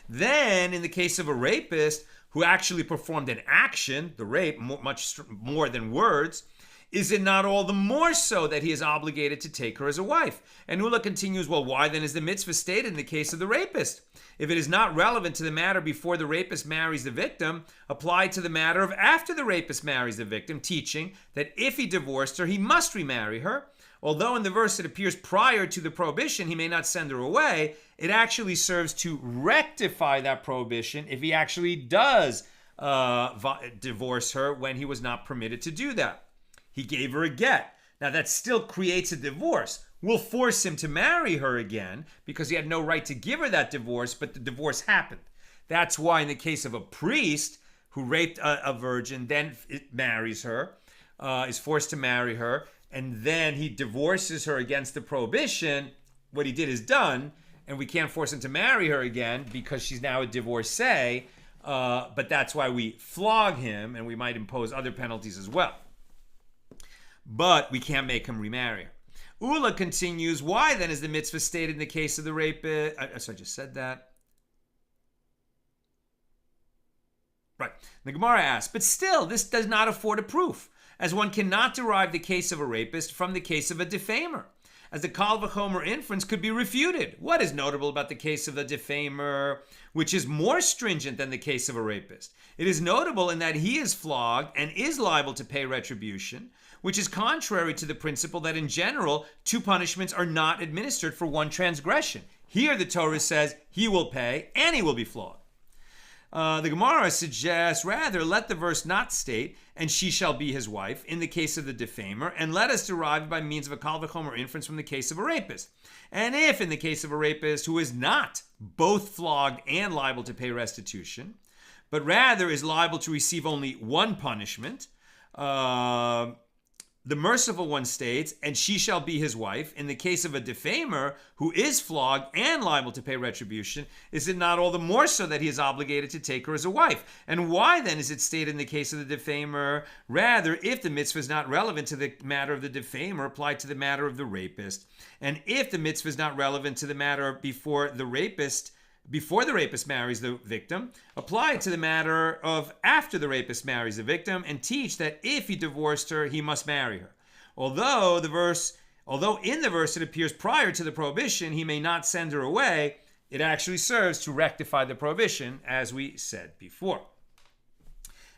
Then, in the case of a rapist who actually performed an action, the rape, much more than words, is it not all the more so that he is obligated to take her as a wife? And Ula continues, well, why then is the mitzvah stated in the case of the rapist? If it is not relevant to the matter before the rapist marries the victim, apply to the matter of after the rapist marries the victim, teaching that if he divorced her, he must remarry her. Although in the verse it appears prior to the prohibition, he may not send her away, it actually serves to rectify that prohibition if he actually does divorce her when he was not permitted to do that. He gave her a get. Now that still creates a divorce. We'll force him to marry her again because he had no right to give her that divorce, but the divorce happened. That's why in the case of a priest who raped a virgin, then marries her, is forced to marry her, and then he divorces her against the prohibition, what he did is done, and we can't force him to marry her again because she's now a divorcee, but that's why we flog him, and we might impose other penalties as well. But we can't make him remarry her. Ula continues, why then is the mitzvah stated in the case of the rapist? So I just said that. Right. The Gemara asks, but still, this does not afford a proof, as one cannot derive the case of a rapist from the case of a defamer, as the kal v'chomer inference could be refuted. What is notable about the case of the defamer, which is more stringent than the case of a rapist? It is notable in that he is flogged and is liable to pay retribution, which is contrary to the principle that in general, two punishments are not administered for one transgression. Here the Torah says he will pay and he will be flogged. The Gemara suggests, rather, let the verse not state, and she shall be his wife, in the case of the defamer, and let us derive by means of a kal v'chomer inference from the case of a rapist. And if in the case of a rapist who is not both flogged and liable to pay restitution, but rather is liable to receive only one punishment, The merciful one states, and she shall be his wife. In the case of a defamer who is flogged and liable to pay retribution, is it not all the more so that he is obligated to take her as a wife? And why then is it stated in the case of the defamer? Rather, if the mitzvah is not relevant to the matter of the defamer, apply to the matter of the rapist. And if the mitzvah is not relevant to the matter before the rapist marries the victim, apply it to the matter of after the rapist marries the victim, and teach that if he divorced her, he must marry her. Although in the verse it appears prior to the prohibition, he may not send her away, it actually serves to rectify the prohibition, as we said before.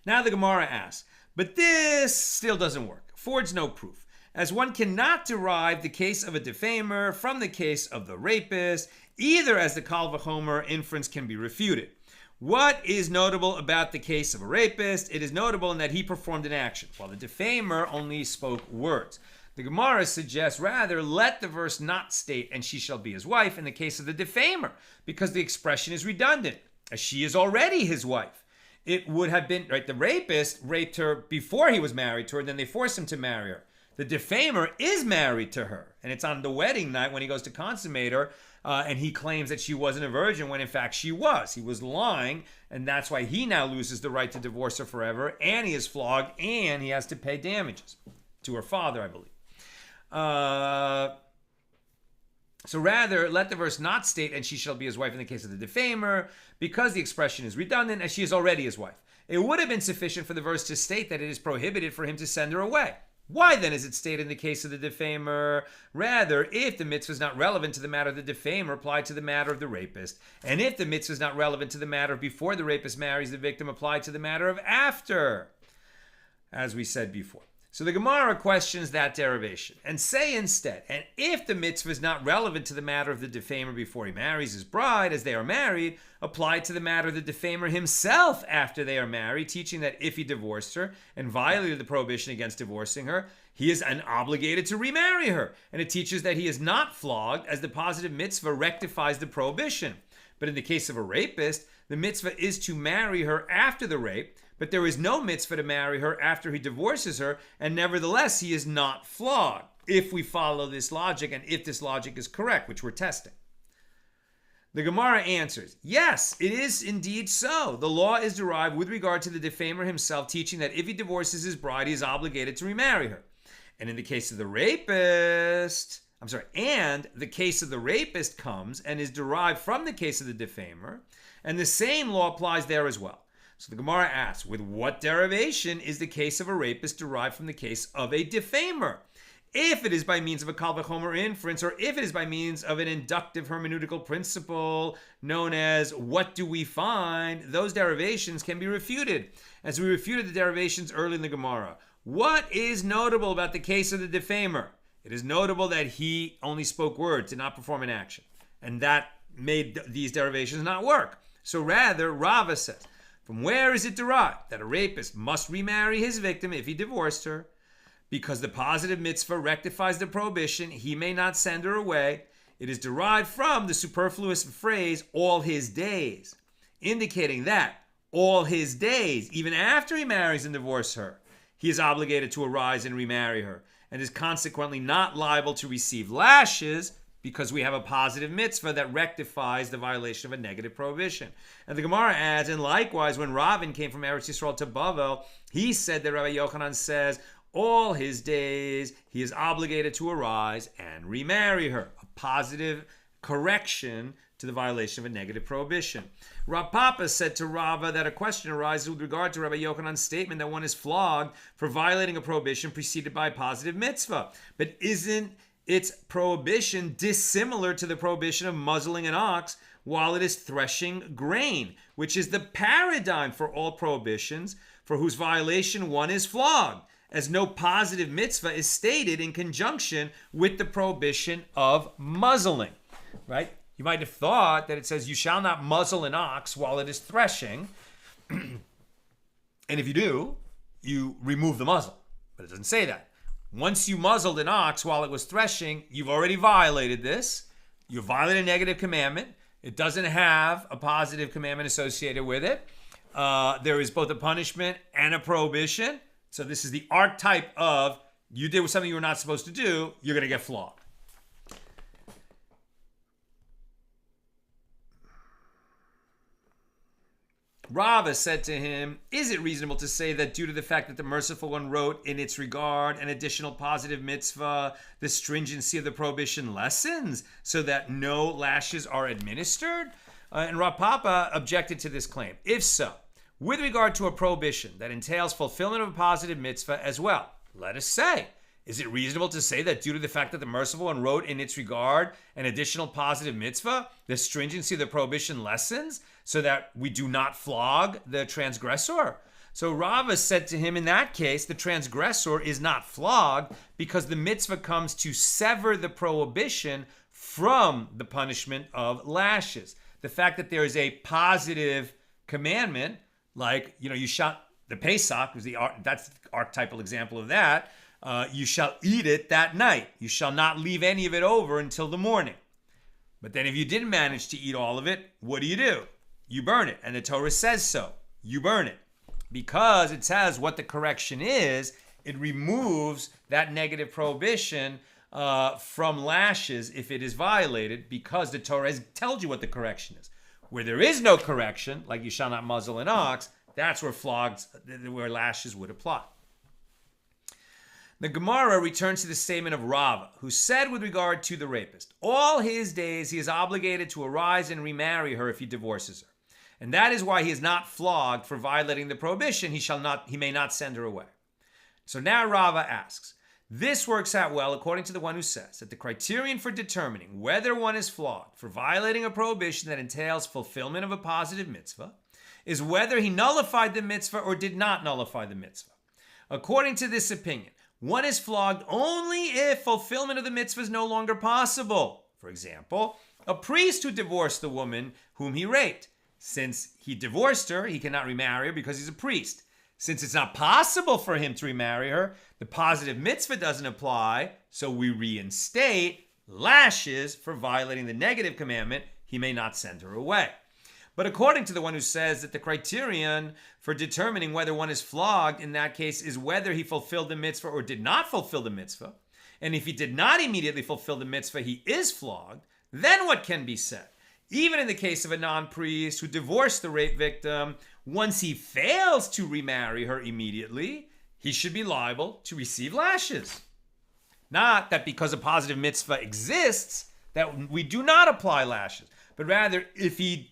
Now the Gemara asks, but this still doesn't work. Affords no proof, as one cannot derive the case of a defamer from the case of the rapist, either as the Kal V'chomer inference can be refuted. What is notable about the case of a rapist? It is notable in that he performed an action, while the defamer only spoke words. The Gemara suggests rather let the verse not state, and she shall be his wife, in the case of the defamer, because the expression is redundant, as she is already his wife. It would have been, right, the rapist raped her before he was married to her, then they forced him to marry her. The defamer is married to her, and it's on the wedding night when he goes to consummate her, and he claims that she wasn't a virgin when in fact she was. He was lying, and that's why he now loses the right to divorce her forever, and he is flogged, and he has to pay damages to her father, I believe. So rather, let the verse not state, and she shall be his wife in the case of the defamer, because the expression is redundant, as she is already his wife. It would have been sufficient for the verse to state that it is prohibited for him to send her away. Why then is it stated in the case of the defamer? Rather, if the mitzvah is not relevant to the matter of the defamer, apply to the matter of the rapist. And if the mitzvah is not relevant to the matter of before the rapist marries the victim, apply to the matter of after, as we said before. So the Gemara questions that derivation and say instead, and if the mitzvah is not relevant to the matter of the defamer before he marries his bride as they are married, apply to the matter of the defamer himself after they are married, teaching that if he divorced her and violated the prohibition against divorcing her, he is obligated to remarry her. And it teaches that he is not flogged, as the positive mitzvah rectifies the prohibition. But in the case of a rapist, the mitzvah is to marry her after the rape, but there is no mitzvah to marry her after he divorces her, and nevertheless he is not flogged, if we follow this logic, and if this logic is correct, which we're testing. The Gemara answers, yes, it is indeed so. The law is derived with regard to the defamer himself, teaching that if he divorces his bride, he is obligated to remarry her. And in the case of the rapist, the case of the rapist comes and is derived from the case of the defamer, and the same law applies there as well. So the Gemara asks, with what derivation is the case of a rapist derived from the case of a defamer? If it is by means of a Kal V'chomer inference, or if it is by means of an inductive hermeneutical principle known as what do we find, those derivations can be refuted, as we refuted the derivations early in the Gemara. What is notable about the case of the defamer? It is notable that he only spoke words, did not perform an action, and that made these derivations not work. So rather, Rava says, from where is it derived that a rapist must remarry his victim if he divorced her? Because the positive mitzvah rectifies the prohibition, he may not send her away. It is derived from the superfluous phrase, all his days, indicating that all his days, even after he marries and divorces her, he is obligated to arise and remarry her, and is consequently not liable to receive lashes, because we have a positive mitzvah that rectifies the violation of a negative prohibition. And the Gemara adds, and likewise, when Ravin came from Eretz Yisrael to Bavel, he said that Rabbi Yochanan says, all his days he is obligated to arise and remarry her. A positive correction to the violation of a negative prohibition. Rav Papa said to Rava that a question arises with regard to Rabbi Yochanan's statement that one is flogged for violating a prohibition preceded by a positive mitzvah. But isn't its prohibition dissimilar to the prohibition of muzzling an ox while it is threshing grain, which is the paradigm for all prohibitions, for whose violation one is flogged, as no positive mitzvah is stated in conjunction with the prohibition of muzzling, right? You might have thought that it says, you shall not muzzle an ox while it is threshing, and if you do, you remove the muzzle, but it doesn't say that. Once you muzzled an ox while it was threshing, you've already violated this. You violated a negative commandment. It doesn't have a positive commandment associated with it. There is both a punishment and a prohibition. So this is the archetype of you did something you were not supposed to do, you're going to get flogged. Rava said to him, is it reasonable to say that due to the fact that the merciful one wrote in its regard an additional positive mitzvah, the stringency of the prohibition lessens so that no lashes are administered? And Rav Papa objected to this claim. If so, with regard to a prohibition that entails fulfillment of a positive mitzvah as well, let us say, is it reasonable to say that due to the fact that the merciful one wrote in its regard an additional positive mitzvah, the stringency of the prohibition lessens so that we do not flog the transgressor? So Rava said to him, in that case, the transgressor is not flogged because the mitzvah comes to sever the prohibition from the punishment of lashes. The fact that there is a positive commandment, like, you shall, the Pesach, that's the archetypal example of that, you shall eat it that night. You shall not leave any of it over until the morning. But then if you didn't manage to eat all of it, what do? You burn it. And the Torah says so. You burn it. Because it says what the correction is, it removes that negative prohibition from lashes if it is violated, because the Torah has told you what the correction is. Where there is no correction, like you shall not muzzle an ox, that's where lashes would apply. The Gemara returns to the statement of Rava, who said with regard to the rapist, all his days he is obligated to arise and remarry her if he divorces her. And that is why he is not flogged for violating the prohibition. He may not send her away. So now Rava asks, this works out well according to the one who says that the criterion for determining whether one is flogged for violating a prohibition that entails fulfillment of a positive mitzvah is whether he nullified the mitzvah or did not nullify the mitzvah. According to this opinion, one is flogged only if fulfillment of the mitzvah is no longer possible. For example, a priest who divorced the woman whom he raped. Since he divorced her, he cannot remarry her because he's a priest. Since it's not possible for him to remarry her, the positive mitzvah doesn't apply, so we reinstate lashes for violating the negative commandment. He may not send her away. But according to the one who says that the criterion for determining whether one is flogged in that case is whether he fulfilled the mitzvah or did not fulfill the mitzvah, and if he did not immediately fulfill the mitzvah, he is flogged, then what can be said? Even in the case of a non-priest who divorced the rape victim, once he fails to remarry her immediately, he should be liable to receive lashes. Not that because a positive mitzvah exists, that we do not apply lashes, but rather if he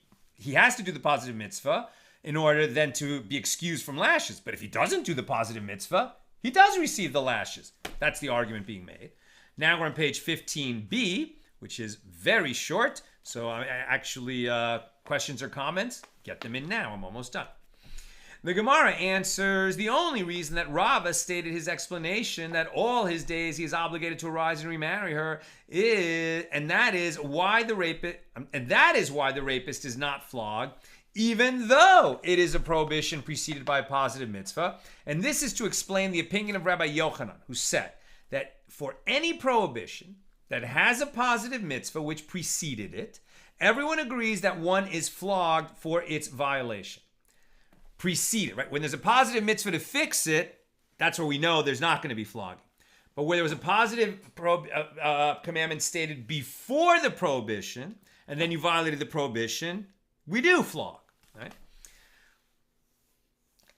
has to do the positive mitzvah in order then to be excused from lashes. But if he doesn't do the positive mitzvah, he does receive the lashes. That's the argument being made. Now we're on page 15b, which is very short. So actually, questions or comments, get them in now. I'm almost done. The Gemara answers, the only reason that Rava stated his explanation that all his days he is obligated to arise and remarry her is, and that is why the rapist is not flogged, even though it is a prohibition preceded by a positive mitzvah. And this is to explain the opinion of Rabbi Yochanan, who said that for any prohibition that has a positive mitzvah which preceded it, everyone agrees that one is flogged for its violation. Preceded, right? When there's a positive mitzvah to fix it, that's where we know there's not going to be flogging. But where there was a positive commandment stated before the prohibition, and then you violated the prohibition, we do flog, right?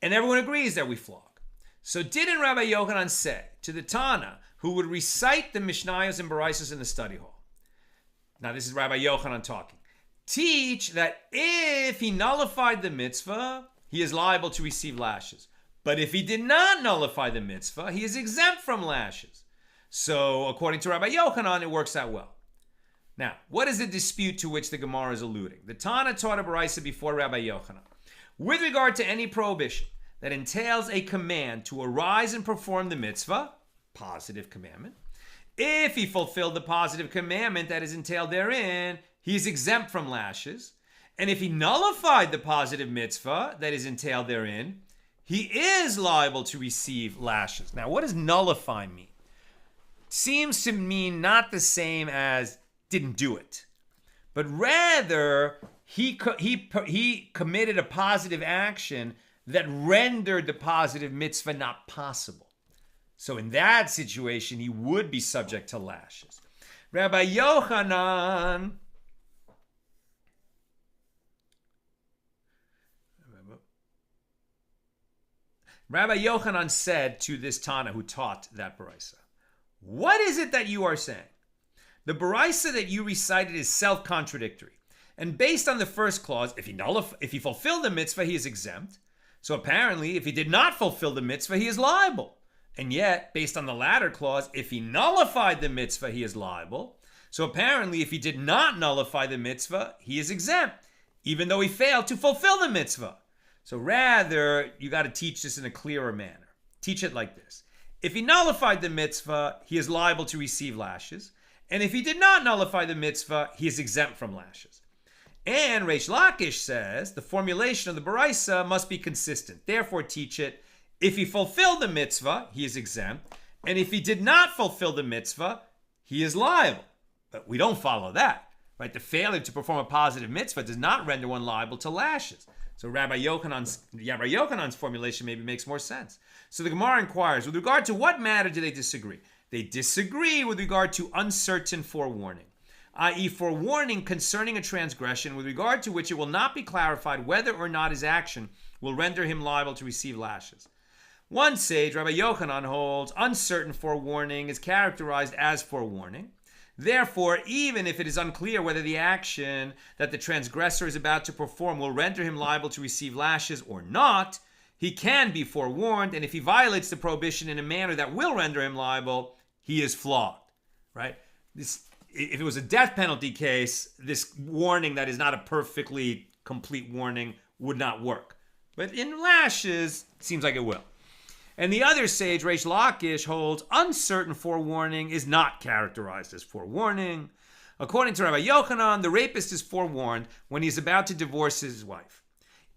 And everyone agrees that we flog. So didn't Rabbi Yochanan say to the Tana, who would recite the Mishnayos and Baraisos in the study hall? Now this is Rabbi Yochanan talking. Teach that if he nullified the mitzvah, he is liable to receive lashes. But if he did not nullify the mitzvah, he is exempt from lashes. So according to Rabbi Yochanan, it works out well. Now, what is the dispute to which the Gemara is alluding? The Tana taught a Baraisa before Rabbi Yochanan. With regard to any prohibition that entails a command to arise and perform the mitzvah, positive commandment, if he fulfilled the positive commandment that is entailed therein, he is exempt from lashes. And if he nullified the positive mitzvah that is entailed therein, he is liable to receive lashes. Now, what does nullify mean? Seems to mean not the same as didn't do it, but rather he committed a positive action that rendered the positive mitzvah not possible. So in that situation, he would be subject to lashes. Rabbi Yochanan said to this Tana who taught that Baraisa, what is it that you are saying? The Baraisa that you recited is self-contradictory. And based on the first clause, if he fulfilled the mitzvah, he is exempt. So apparently, if he did not fulfill the mitzvah, he is liable. And yet, based on the latter clause, if he nullified the mitzvah, he is liable. So apparently, if he did not nullify the mitzvah, he is exempt, even though he failed to fulfill the mitzvah. So rather, you got to teach this in a clearer manner. Teach it like this. If he nullified the mitzvah, he is liable to receive lashes. And if he did not nullify the mitzvah, he is exempt from lashes. And Reish Lakish says the formulation of the Baraisa must be consistent. Therefore, teach it. If he fulfilled the mitzvah, he is exempt. And if he did not fulfill the mitzvah, he is liable. But we don't follow that. Right? The failure to perform a positive mitzvah does not render one liable to lashes. So Rabbi Yochanan's formulation maybe makes more sense. So the Gemara inquires, with regard to what matter do they disagree? They disagree with regard to uncertain forewarning, i.e. forewarning concerning a transgression with regard to which it will not be clarified whether or not his action will render him liable to receive lashes. One sage, Rabbi Yochanan, holds uncertain forewarning is characterized as forewarning. Therefore, even if it is unclear whether the action that the transgressor is about to perform will render him liable to receive lashes or not, he can be forewarned, and if he violates the prohibition in a manner that will render him liable, he is flogged. Right? If it was a death penalty case, this warning that is not a perfectly complete warning would not work. But in lashes, it seems like it will. And the other sage, Reish Lakish, holds uncertain forewarning is not characterized as forewarning. According to Rabbi Yochanan, the rapist is forewarned when he's about to divorce his wife,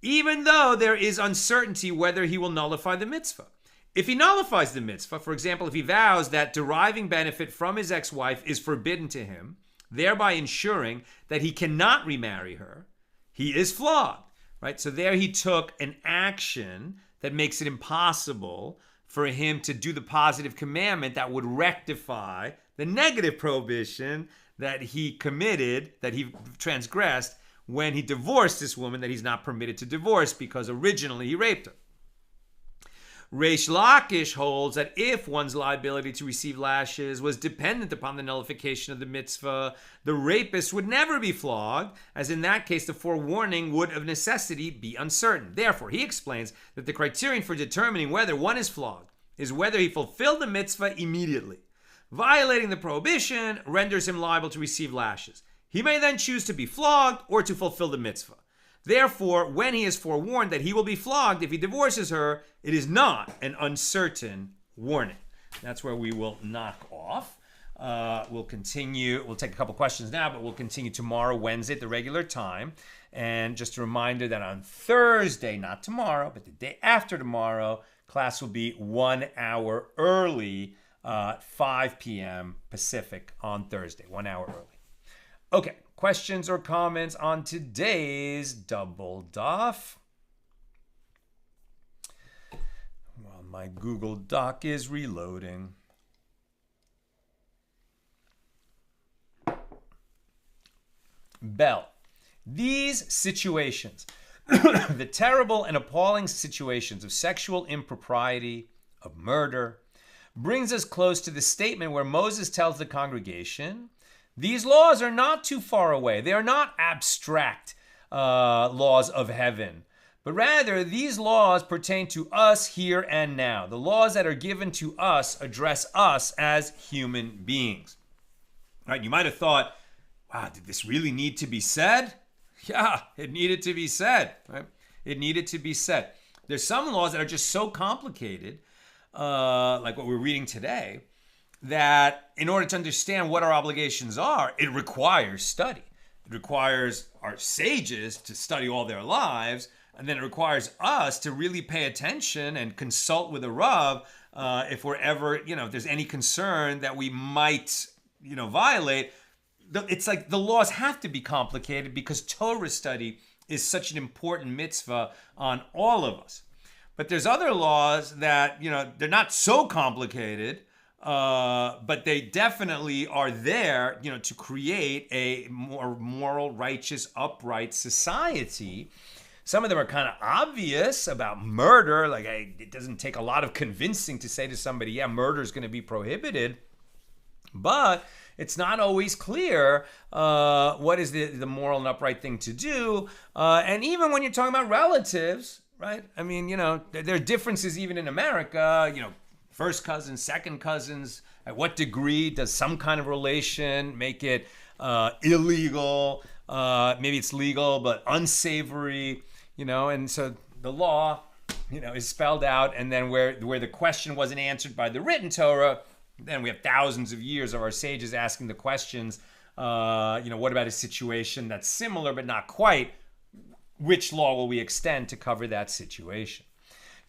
even though there is uncertainty whether he will nullify the mitzvah. If he nullifies the mitzvah, for example, if he vows that deriving benefit from his ex-wife is forbidden to him, thereby ensuring that he cannot remarry her, he is flogged. Right? So there he took an action that makes it impossible for him to do the positive commandment that would rectify the negative prohibition that he committed, that he transgressed when he divorced this woman that he's not permitted to divorce because originally he raped her. Reish Lakish holds that if one's liability to receive lashes was dependent upon the nullification of the mitzvah, the rapist would never be flogged, as in that case the forewarning would of necessity be uncertain. Therefore, he explains that the criterion for determining whether one is flogged is whether he fulfilled the mitzvah immediately. Violating the prohibition renders him liable to receive lashes. He may then choose to be flogged or to fulfill the mitzvah. Therefore, when he is forewarned that he will be flogged if he divorces her, it is not an uncertain warning. That's where we will knock off. We'll continue. We'll take a couple questions now, but we'll continue tomorrow, Wednesday, at the regular time. And just a reminder that on Thursday, not tomorrow, but the day after tomorrow, class will be 1 hour early, 5 p.m. Pacific on Thursday, 1 hour early. Okay. Questions or comments on today's double daf? Well, my Google Doc is reloading. Bell. These situations, the terrible and appalling situations of sexual impropriety, of murder, brings us close to the statement where Moses tells the congregation, these laws are not too far away. They are not abstract laws of heaven, but rather these laws pertain to us here and now. The laws that are given to us address us as human beings. Right? You might have thought, wow, did this really need to be said? Yeah, it needed to be said. Right? It needed to be said. There's some laws that are just so complicated, like what we're reading today, that in order to understand what our obligations are, it requires study. It requires our sages to study all their lives, and then it requires us to really pay attention and consult with a Rav if we're ever, if there's any concern that we might, violate. It's like the laws have to be complicated because Torah study is such an important mitzvah on all of us. But there's other laws that, they're not so complicated, but they definitely are there, to create a more moral, righteous, upright society. Some of them are kind of obvious about murder. Like, it doesn't take a lot of convincing to say to somebody, yeah, murder is going to be prohibited. But it's not always clear what is the moral and upright thing to do. And even when you're talking about relatives, right? I mean, there are differences even in America, first cousins, second cousins. At what degree does some kind of relation make it illegal? Maybe it's legal, but unsavory, and so the law, is spelled out. And then where the question wasn't answered by the written Torah, then we have thousands of years of our sages asking the questions, what about a situation that's similar but not quite? Which law will we extend to cover that situation?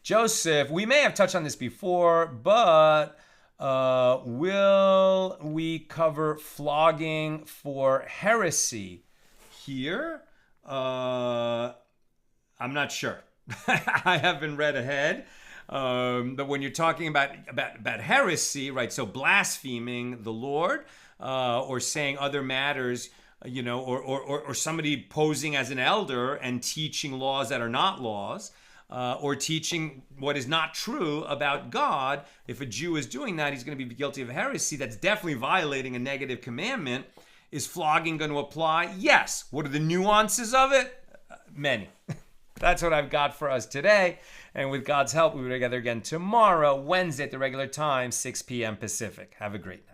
Joseph, we may have touched on this before, but will we cover flogging for heresy here? I'm not sure. I haven't read ahead. But when you're talking about heresy, right? So blaspheming the Lord, or saying other matters, or somebody posing as an elder and teaching laws that are not laws, or teaching what is not true about God. If a Jew is doing that, he's going to be guilty of heresy. That's definitely violating a negative commandment. Is flogging going to apply? Yes. What are the nuances of it? Many. That's what I've got for us today. And with God's help, we'll be together again tomorrow, Wednesday at the regular time, 6 p.m. Pacific. Have a great night.